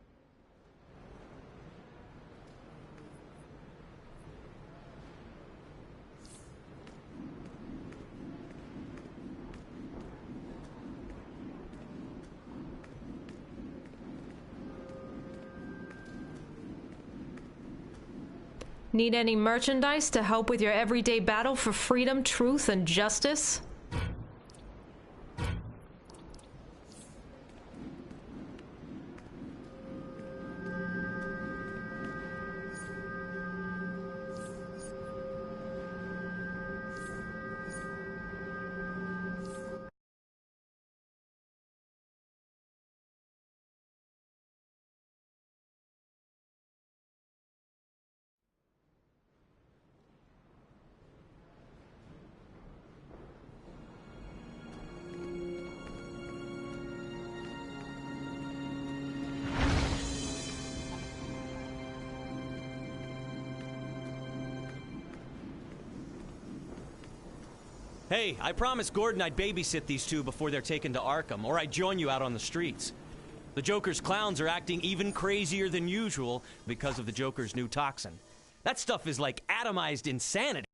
Need any merchandise to help with your everyday battle for freedom, truth, and justice? Hey, I promised Gordon I'd babysit these two before they're taken to Arkham, or I'd join you out on the streets. The Joker's clowns are acting even crazier than usual because of the Joker's new toxin. That stuff is like atomized insanity.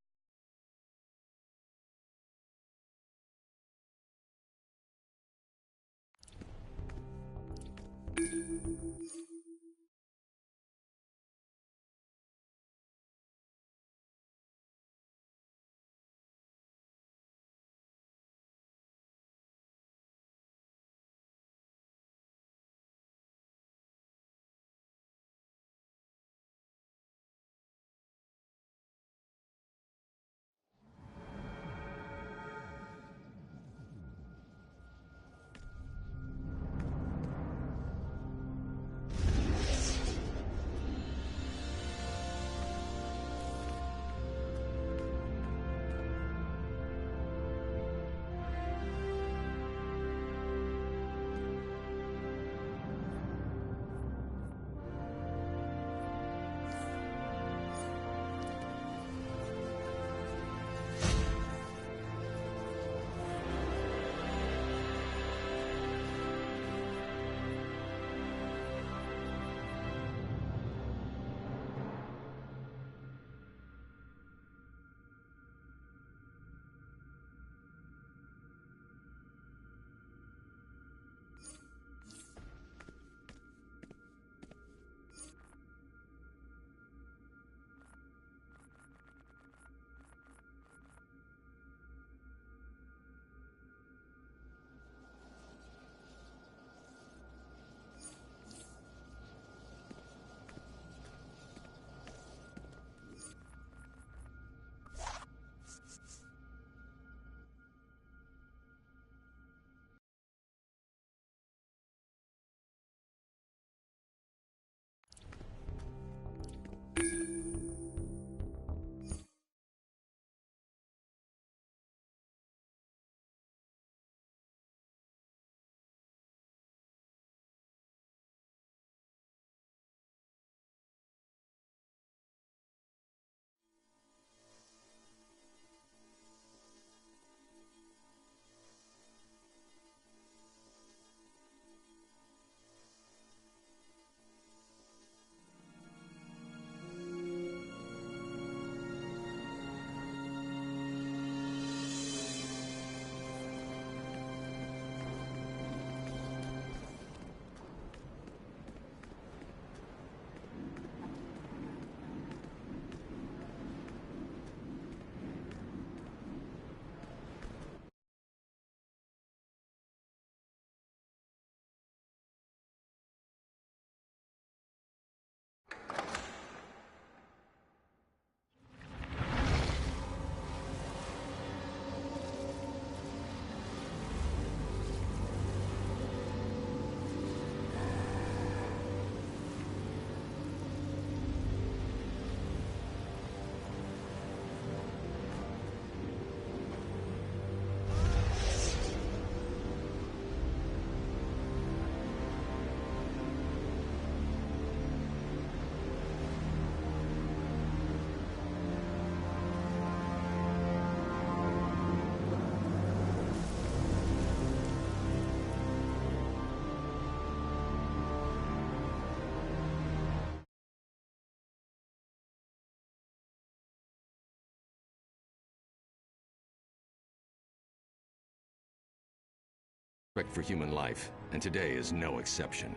respect for human life, and today is no exception.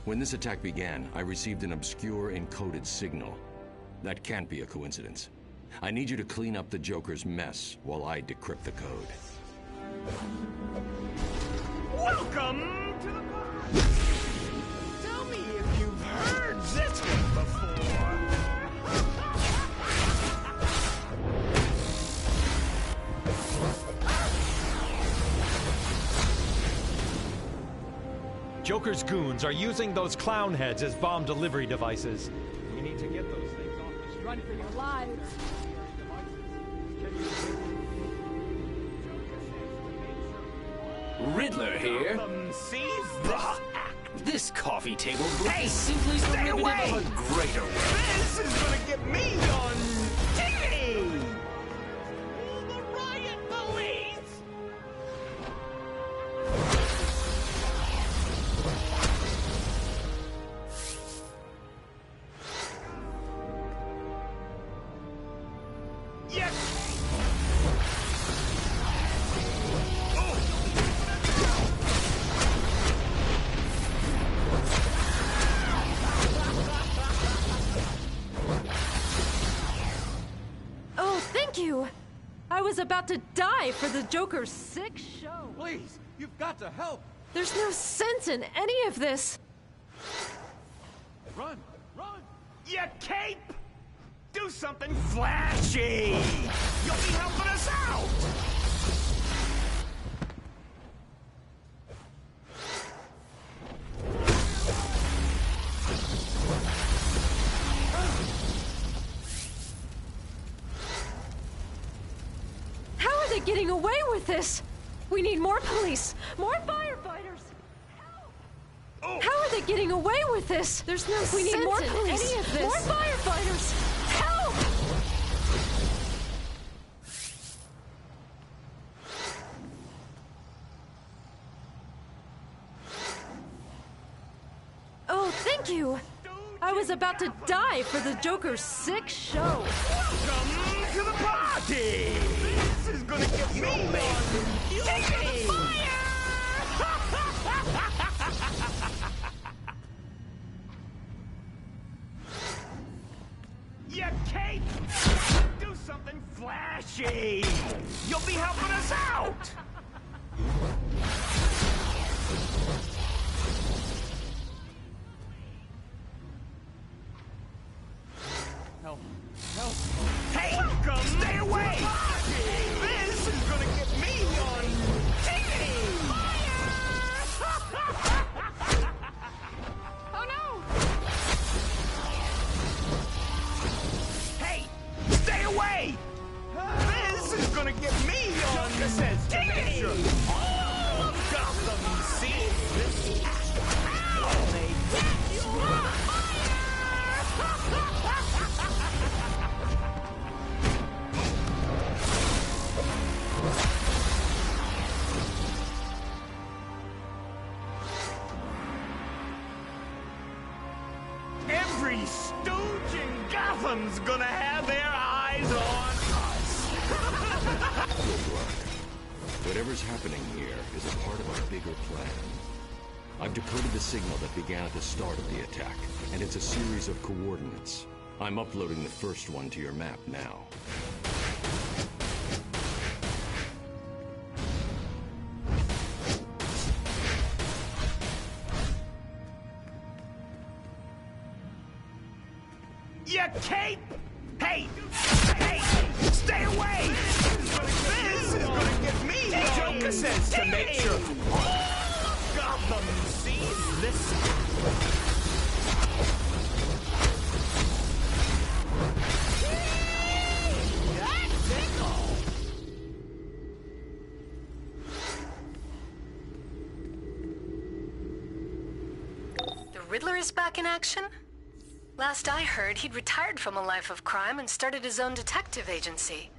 When this attack began, I received an obscure encoded signal. That can't be a coincidence. I need you to clean up the Joker's mess while I decrypt the code. Welcome to the party! Tell me if you've heard this one before. Joker's goons are using those clown heads as bomb delivery devices. We need to get those things off the street. Run for your lives. Riddler here. Sees This coffee table Hey, is simply stay derivative away! of a greater world. This is gonna get me on TV! The riot police! Yes! Oh, thank you. I was about to die for the Joker's sick show. Please, you've got to help. There's no sense in any of this. Run, run. You cape! Do something flashy! You'll be helping us out! How are they getting away with this? We need more police, more firefighters. Help! How are they getting away with this? There's no We need sense more in police, any of this. more firefighters. Help! Oh, thank you. I was about to die for the Joker's sick show. Welcome to the party! This is gonna get me on TV! You cape! Do something flashy! You'll be helping us out! Help, help. Hey, welcome! Stay away! This is gonna get me on TV! Oh no! Hey, stay away! This is gonna get me on TV! All of Gotham sees this. Ow! They get you on Every stooge in Gotham's gonna have their eyes on us. Whatever's happening here is a part of a bigger plan. I've decoded the signal that began at the start of the attack, and it's a series of coordinates. I'm uploading the first one to your map now. You cape! Hey! Hey! Stay away! This is gonna get me! Joker says to make sure all of Gotham sees this. That tickle! The Riddler is back in action? Last I heard, he'd retired from a life of crime and started his own detective agency.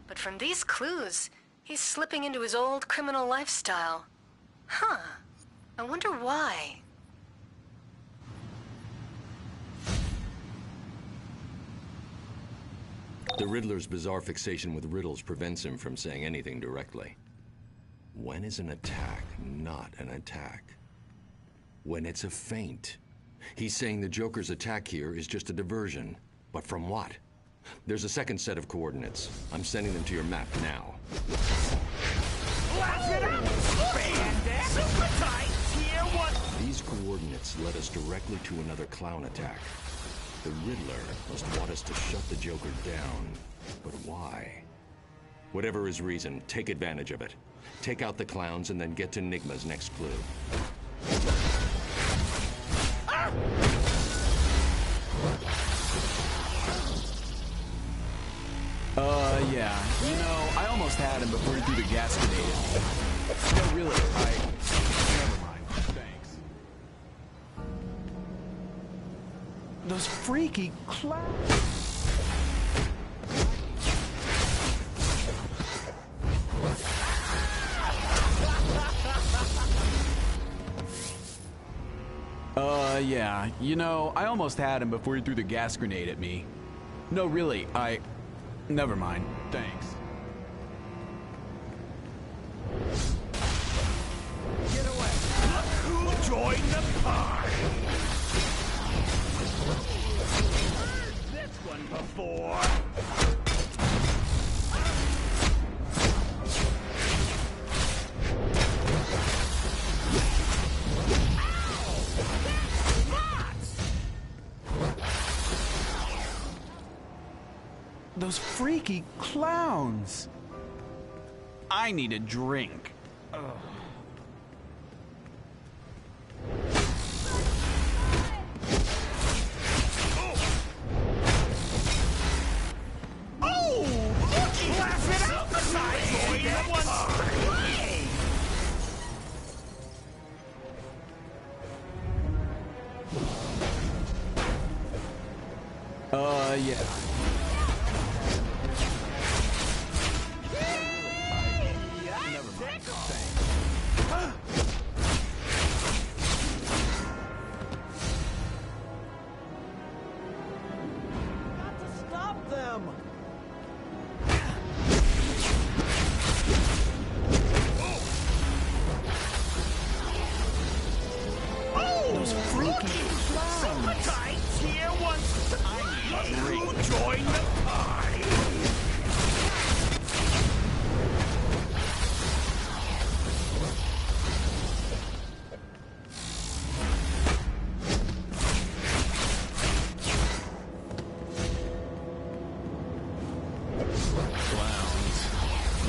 But from these clues, he's slipping into his old criminal lifestyle. Huh. I wonder why. The Riddler's bizarre fixation with riddles prevents him from saying anything directly. When is an attack not an attack? When it's a feint. He's saying the Joker's attack here is just a diversion. But from what? There's a second set of coordinates. I'm sending them to your map now. These coordinates led us directly to another clown attack. The Riddler must want us to shut the Joker down. But why? Whatever his reason, take advantage of it. Take out the clowns and then get to Nigma's next clue. Yeah. You know, I almost had him before he threw the gas grenade. No, really, never mind. Thanks. Those freaky clowns. Yeah. You know, I almost had him before he threw the gas grenade at me. No, really, never mind. Thanks. Get away! Look who joined the party! Heard this one before! Those freaky clowns. I need a drink. Ugh. Oh! Looky! Laugh it out! Yeah.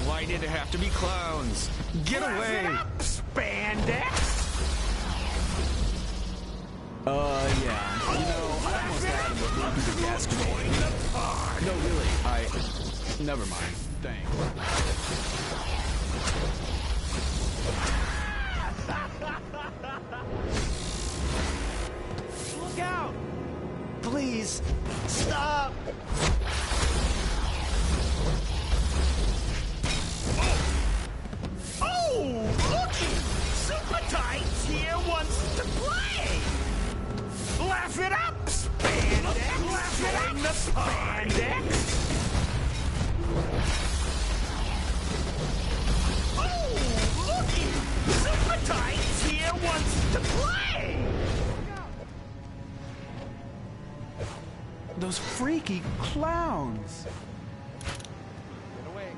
Why did it have to be clowns? Get away! Spandex! Yeah. You know, I almost had him before through the gas grenade. No, really, never mind. Thanks. Look out! Please, stop! Oh, looky! Super Tights here wants to play! Laugh it up, Spandex! Laugh it up, Spandex! Oh, looky! Super Tights here wants to play! Those freaky clowns. Get away.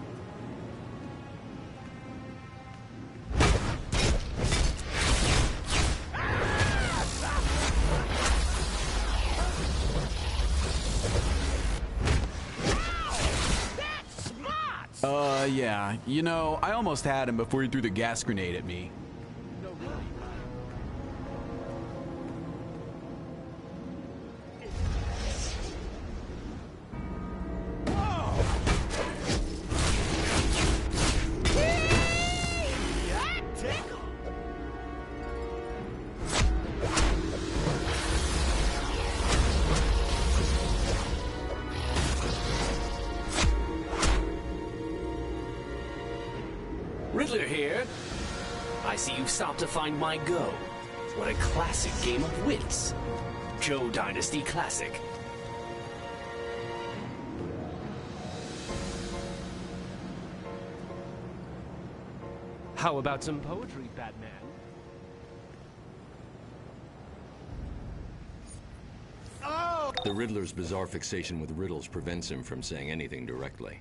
Yeah. You know, I almost had him before he threw the gas grenade at me. No, really. Riddler here. I see you've stopped to find my go. What a classic game of wits. Joe Dynasty Classic. How about some poetry, Batman? The Riddler's bizarre fixation with riddles prevents him from saying anything directly.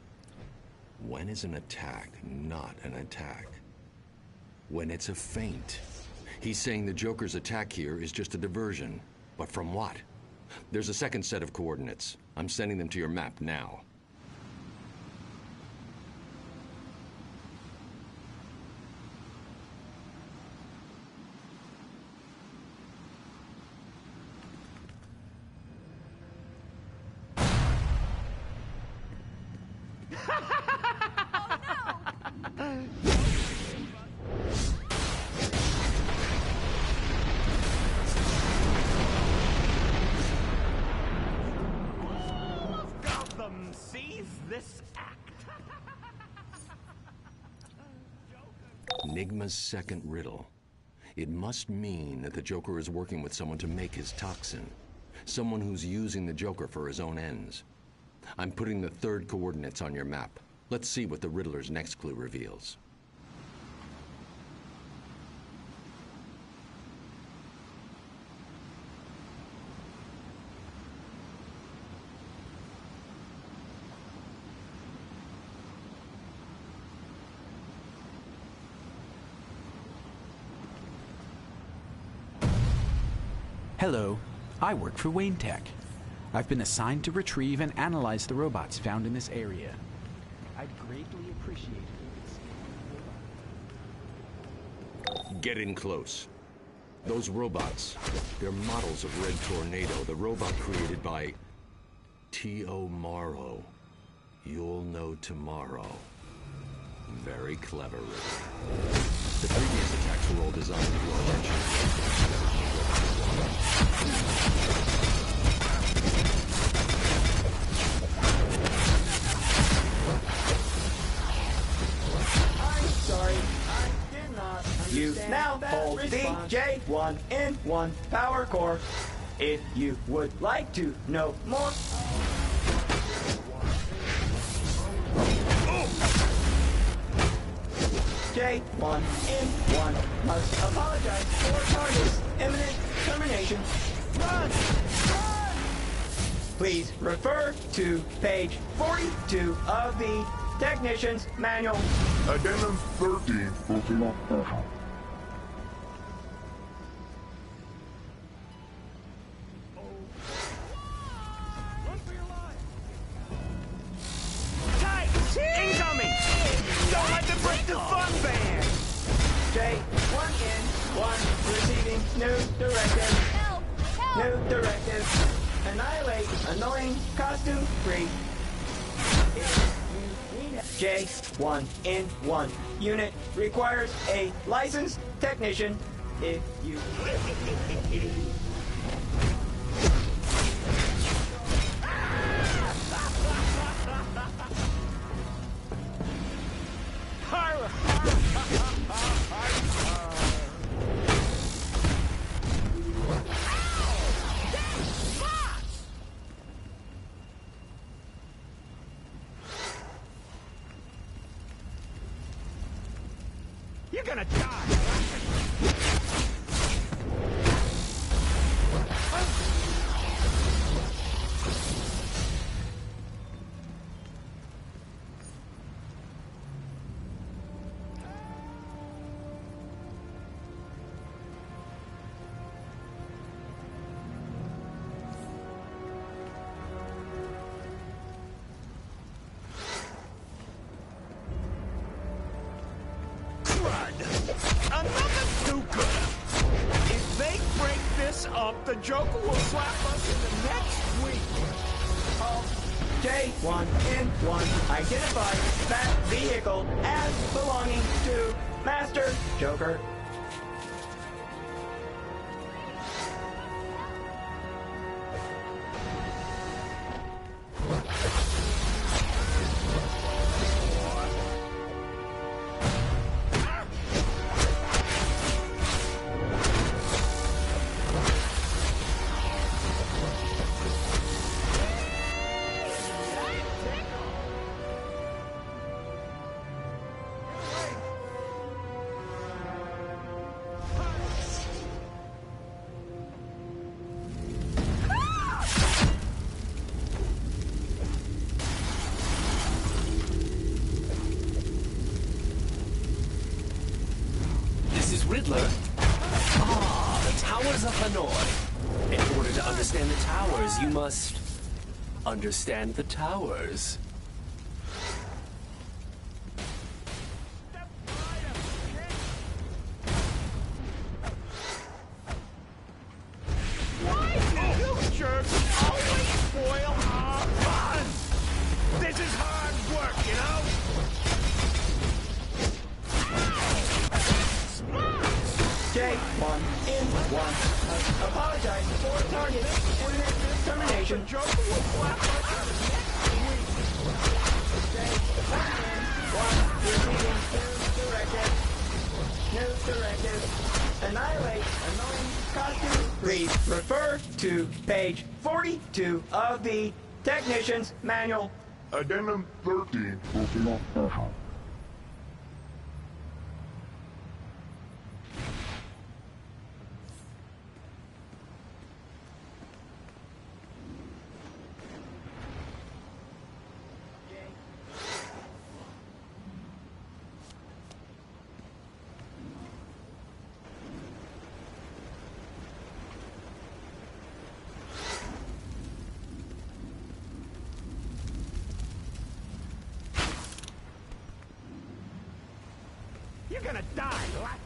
When is an attack not an attack? When it's a feint. He's saying the Joker's attack here is just a diversion. But from what? There's a second set of coordinates. I'm sending them to your map now. Enigma's second riddle. It must mean that the Joker is working with someone to make his toxin. Someone who's using the Joker for his own ends. I'm putting the third coordinates on your map. Let's see what the Riddler's next clue reveals. Hello, I work for Wayne Tech. I've been assigned to retrieve and analyze the robots found in this area. I'd greatly appreciate it. Get in close. Those robots, they're models of Red Tornado, the robot created by T.O. Morrow. You'll know tomorrow. Very clever, Riddler. The previous attacks were all designed to draw attention. I'm sorry, I did not understand. You now hold the J1 in 1 power core. If you would like to know more. J1 in 1 must apologize for target's imminent termination. Run! Run! Please refer to page 42 of the Technician's Manual. Addendum 13. Tight! Incoming! Don't let them break the fun band! J1 in 1 receiving new directive. Help! Help! New directive. Annihilate annoying costume free. J1 in 1 unit requires a licensed technician. If you You're gonna die! Another Duca! If they break this up, the Joker will slap us in the next week! J1 in 1 identify that vehicle as belonging to Master Joker. Riddler? Ah, the Towers of Hanoi. In order to understand the towers, you must understand the towers. Why do you jerks always spoil our fun? This is hard work, you know? J1 in 1. Apologize for target termination. News directive. Annihilate annoying costume. Please refer to page 42 of the Technician's Manual. Addendum 13. You're gonna die laughing.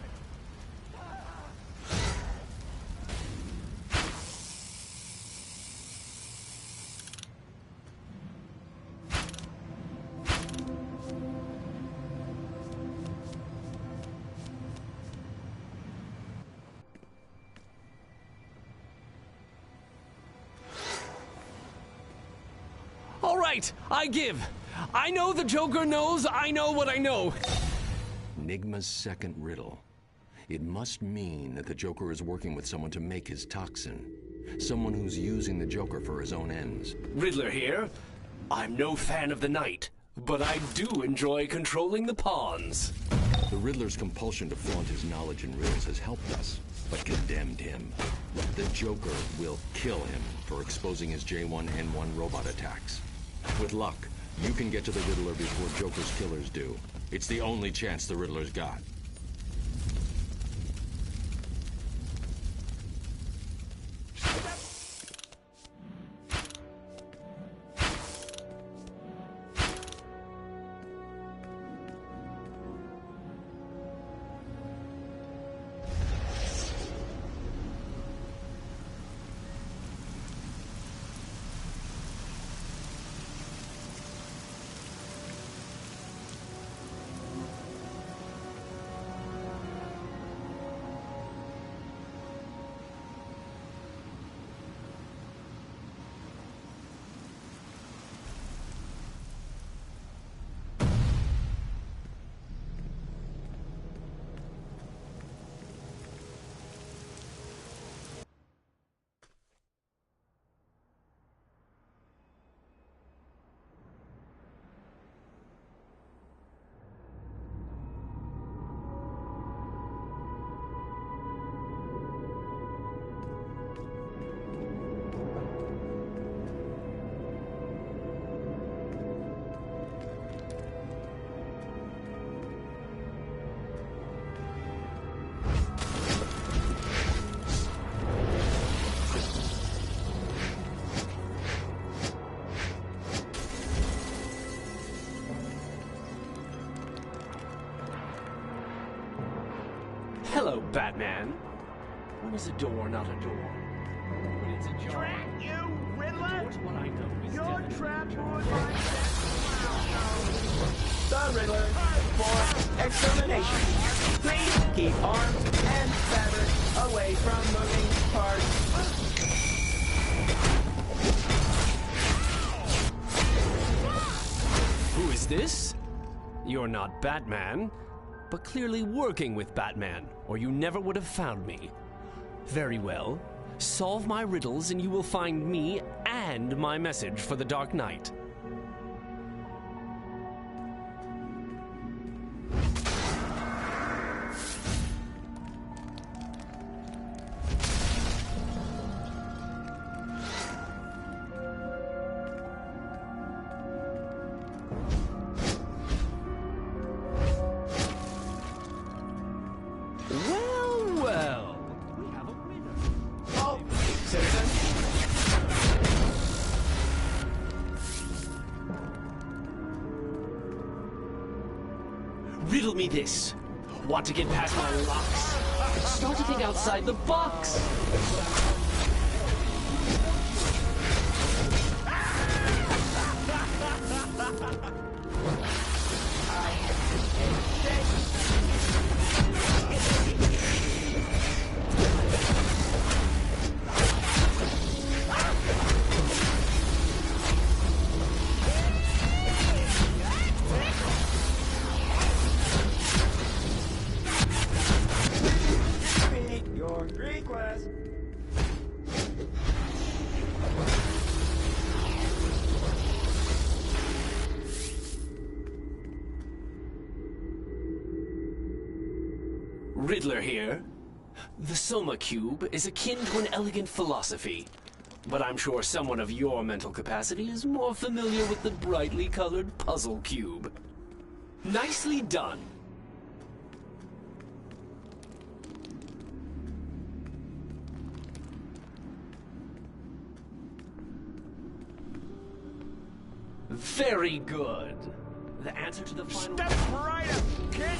All right, I give. I know the Joker knows I know what I know. Enigma's second riddle. It must mean that the Joker is working with someone to make his toxin. Someone who's using the Joker for his own ends. Riddler here. I'm no fan of the Knight, but I do enjoy controlling the pawns. The Riddler's compulsion to flaunt his knowledge in riddles has helped us, but condemned him. The Joker will kill him for exposing his J1N1 robot attacks. With luck, you can get to the Riddler before Joker's killers do. It's the only chance the Riddler's got. Hello, Batman. When is a door not a door? When it's a jar. Drat you, Riddler! What I know is You're trapped on my The Riddler for extermination. Please keep arms and fabric away from moving parts. Who is this? You're not Batman, but clearly working with Batman, or you never would have found me. Very well. Solve my riddles and you will find me and my message for the Dark Knight. Well, Riddle me this. Want to get past my locks? Start to think outside the box. Riddler here. The Soma Cube is akin to an elegant philosophy, but I'm sure someone of your mental capacity is more familiar with the brightly colored puzzle cube. Nicely done. Very good. The answer to the final... Step right up, kid!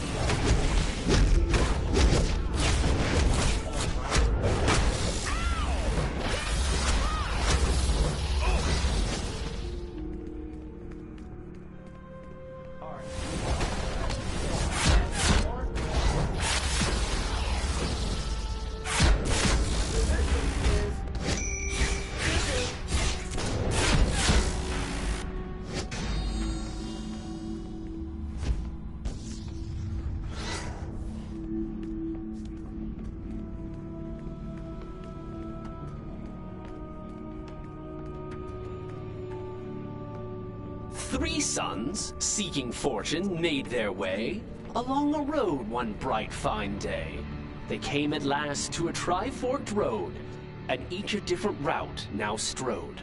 Three sons, seeking fortune, made their way along a road one bright fine day. They came at last to a tri-forked road, and each a different route now strode.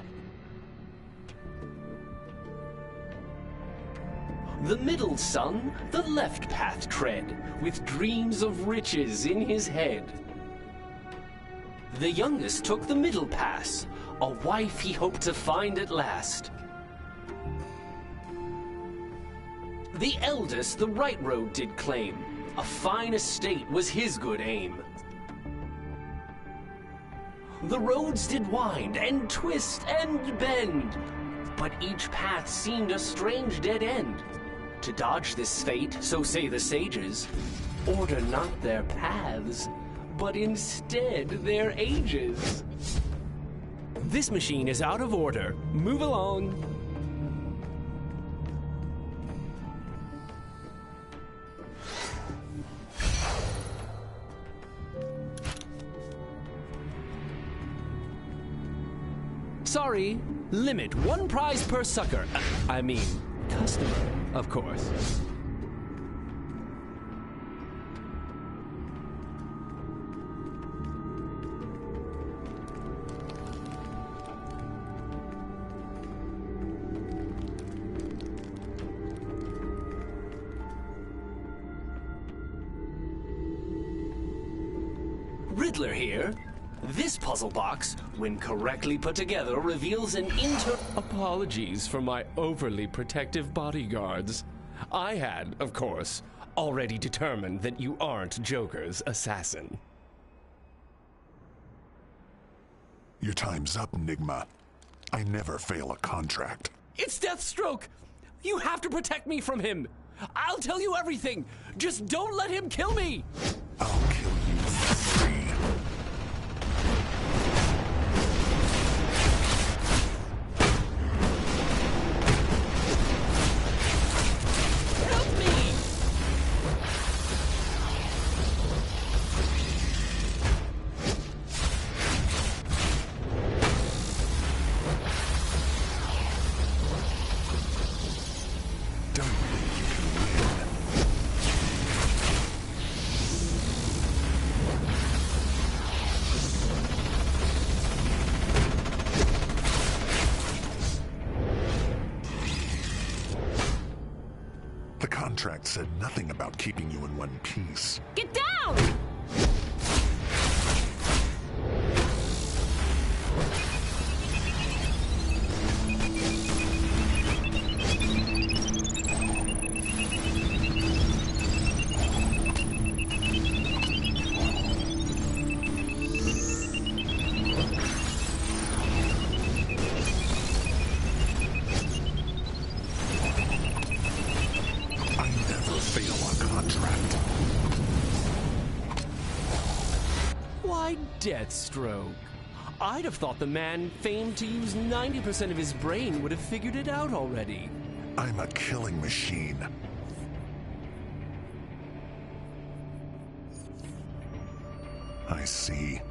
The middle son the left path tread, with dreams of riches in his head. The youngest took the middle pass, a wife he hoped to find at last. The eldest the right road did claim, a fine estate was his good aim. The roads did wind, and twist, and bend, but each path seemed a strange dead end. To dodge this fate, so say the sages, order not their paths, but instead their ages. This machine is out of order. Move along. Sorry, limit 1 prize per sucker. I mean, customer, of course. Riddler here. This puzzle box, when correctly put together, reveals an Apologies for my overly protective bodyguards. I had, of course, already determined that you aren't Joker's assassin. Your time's up, Nigma. I never fail a contract. It's Deathstroke! You have to protect me from him! I'll tell you everything! Just don't let him kill me! I'll kill you for free. The contract said nothing about keeping you in one piece. Get down! fail a contract. Why, Deathstroke. I'd have thought the man famed to use 90% of his brain would have figured it out already. I'm a killing machine. I see.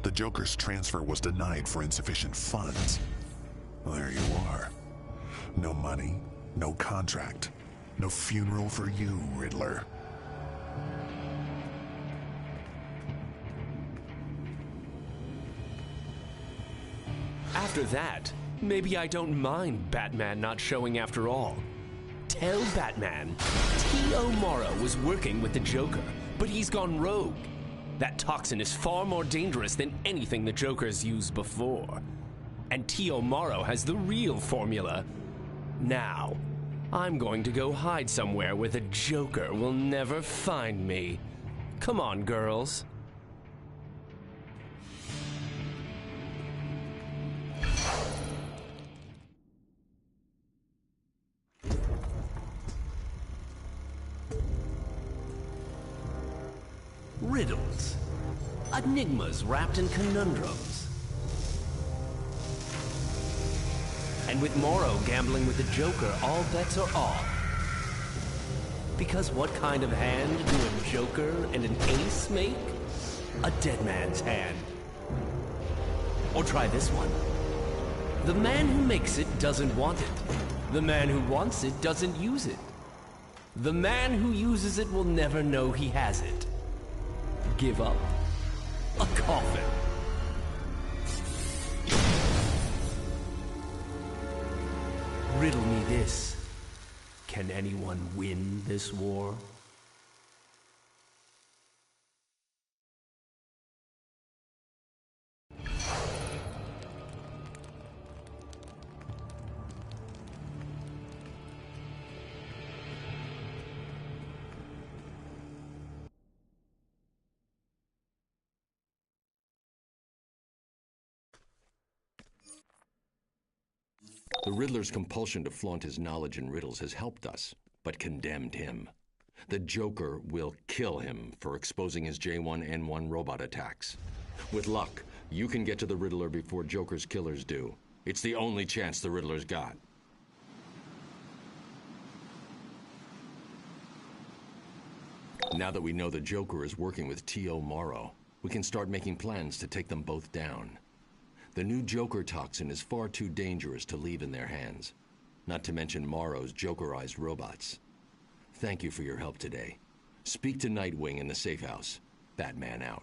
The Joker's transfer was denied for insufficient funds. There you are. No money, no contract, no funeral for you, Riddler. After that, maybe I don't mind Batman not showing after all. Tell Batman, T.O. Morrow was working with the Joker, but he's gone rogue. That toxin is far more dangerous than anything the Joker's used before. And T.O. Morrow has the real formula. Now, I'm going to go hide somewhere where the Joker will never find me. Come on, girls. Riddles. Enigmas wrapped in conundrums. And with Morrow gambling with the Joker, all bets are off. Because what kind of hand do a Joker and an ace make? A dead man's hand. Or try this one. The man who makes it doesn't want it. The man who wants it doesn't use it. The man who uses it will never know he has it. Give up. A coffin. Riddle me this. Can anyone win this war? The Riddler's compulsion to flaunt his knowledge in riddles has helped us, but condemned him. The Joker will kill him for exposing his J1N1 robot attacks. With luck, you can get to the Riddler before Joker's killers do. It's the only chance the Riddler's got. Now that we know the Joker is working with T.O. Morrow, we can start making plans to take them both down. The new Joker toxin is far too dangerous to leave in their hands, not to mention Morrow's Jokerized robots. Thank you for your help today. Speak to Nightwing in the safe house. Batman out.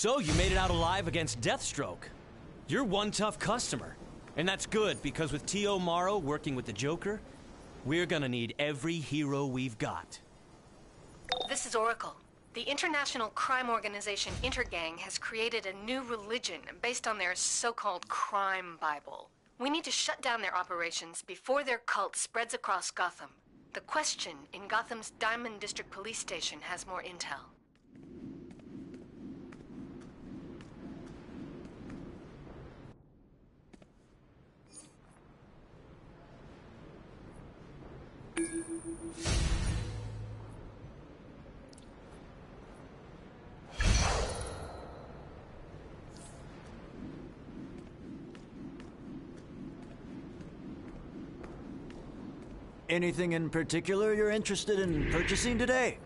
So, you made it out alive against Deathstroke. You're one tough customer. And that's good, because with T.O. Morrow working with the Joker, we're gonna need every hero we've got. This is Oracle. The international crime organization Intergang has created a new religion based on their so-called crime Bible. We need to shut down their operations before their cult spreads across Gotham. The Question in Gotham's Diamond District Police Station has more intel. Anything in particular you're interested in purchasing today?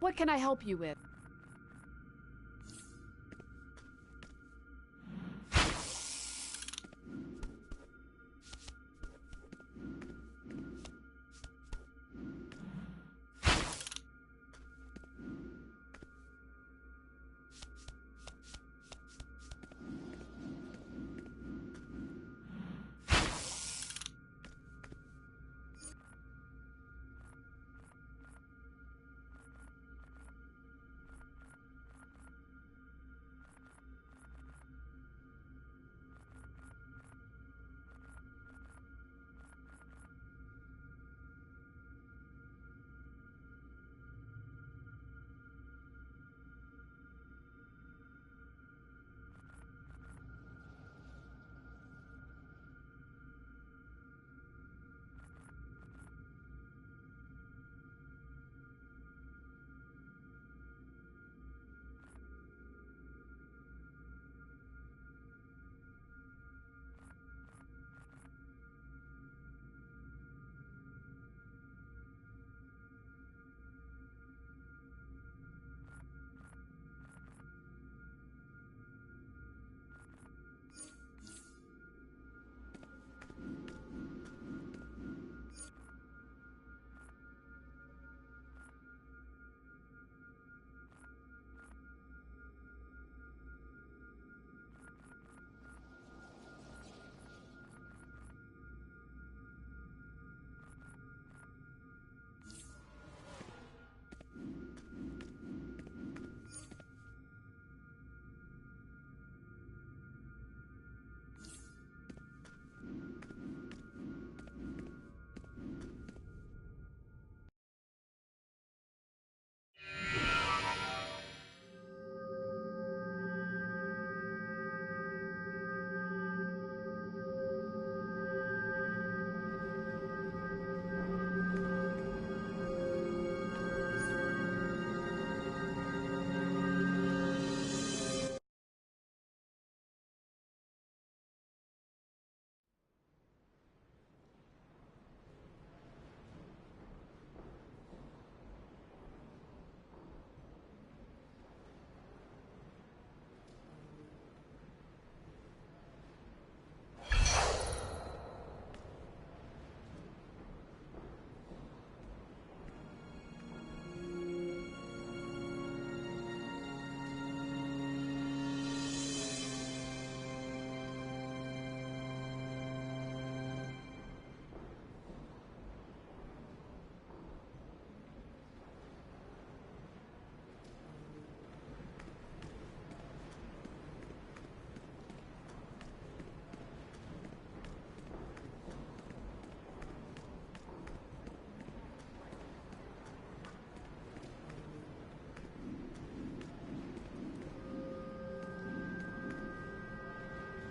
What can I help you with?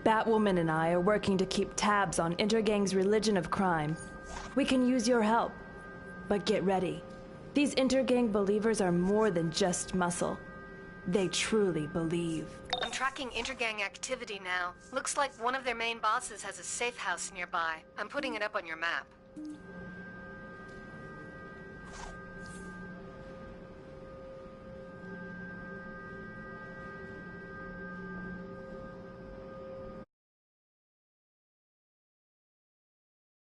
Batwoman and I are working to keep tabs on Intergang's religion of crime. We can use your help. But get ready. These Intergang believers are more than just muscle. They truly believe. I'm tracking Intergang activity now. Looks like one of their main bosses has a safe house nearby. I'm putting it up on your map.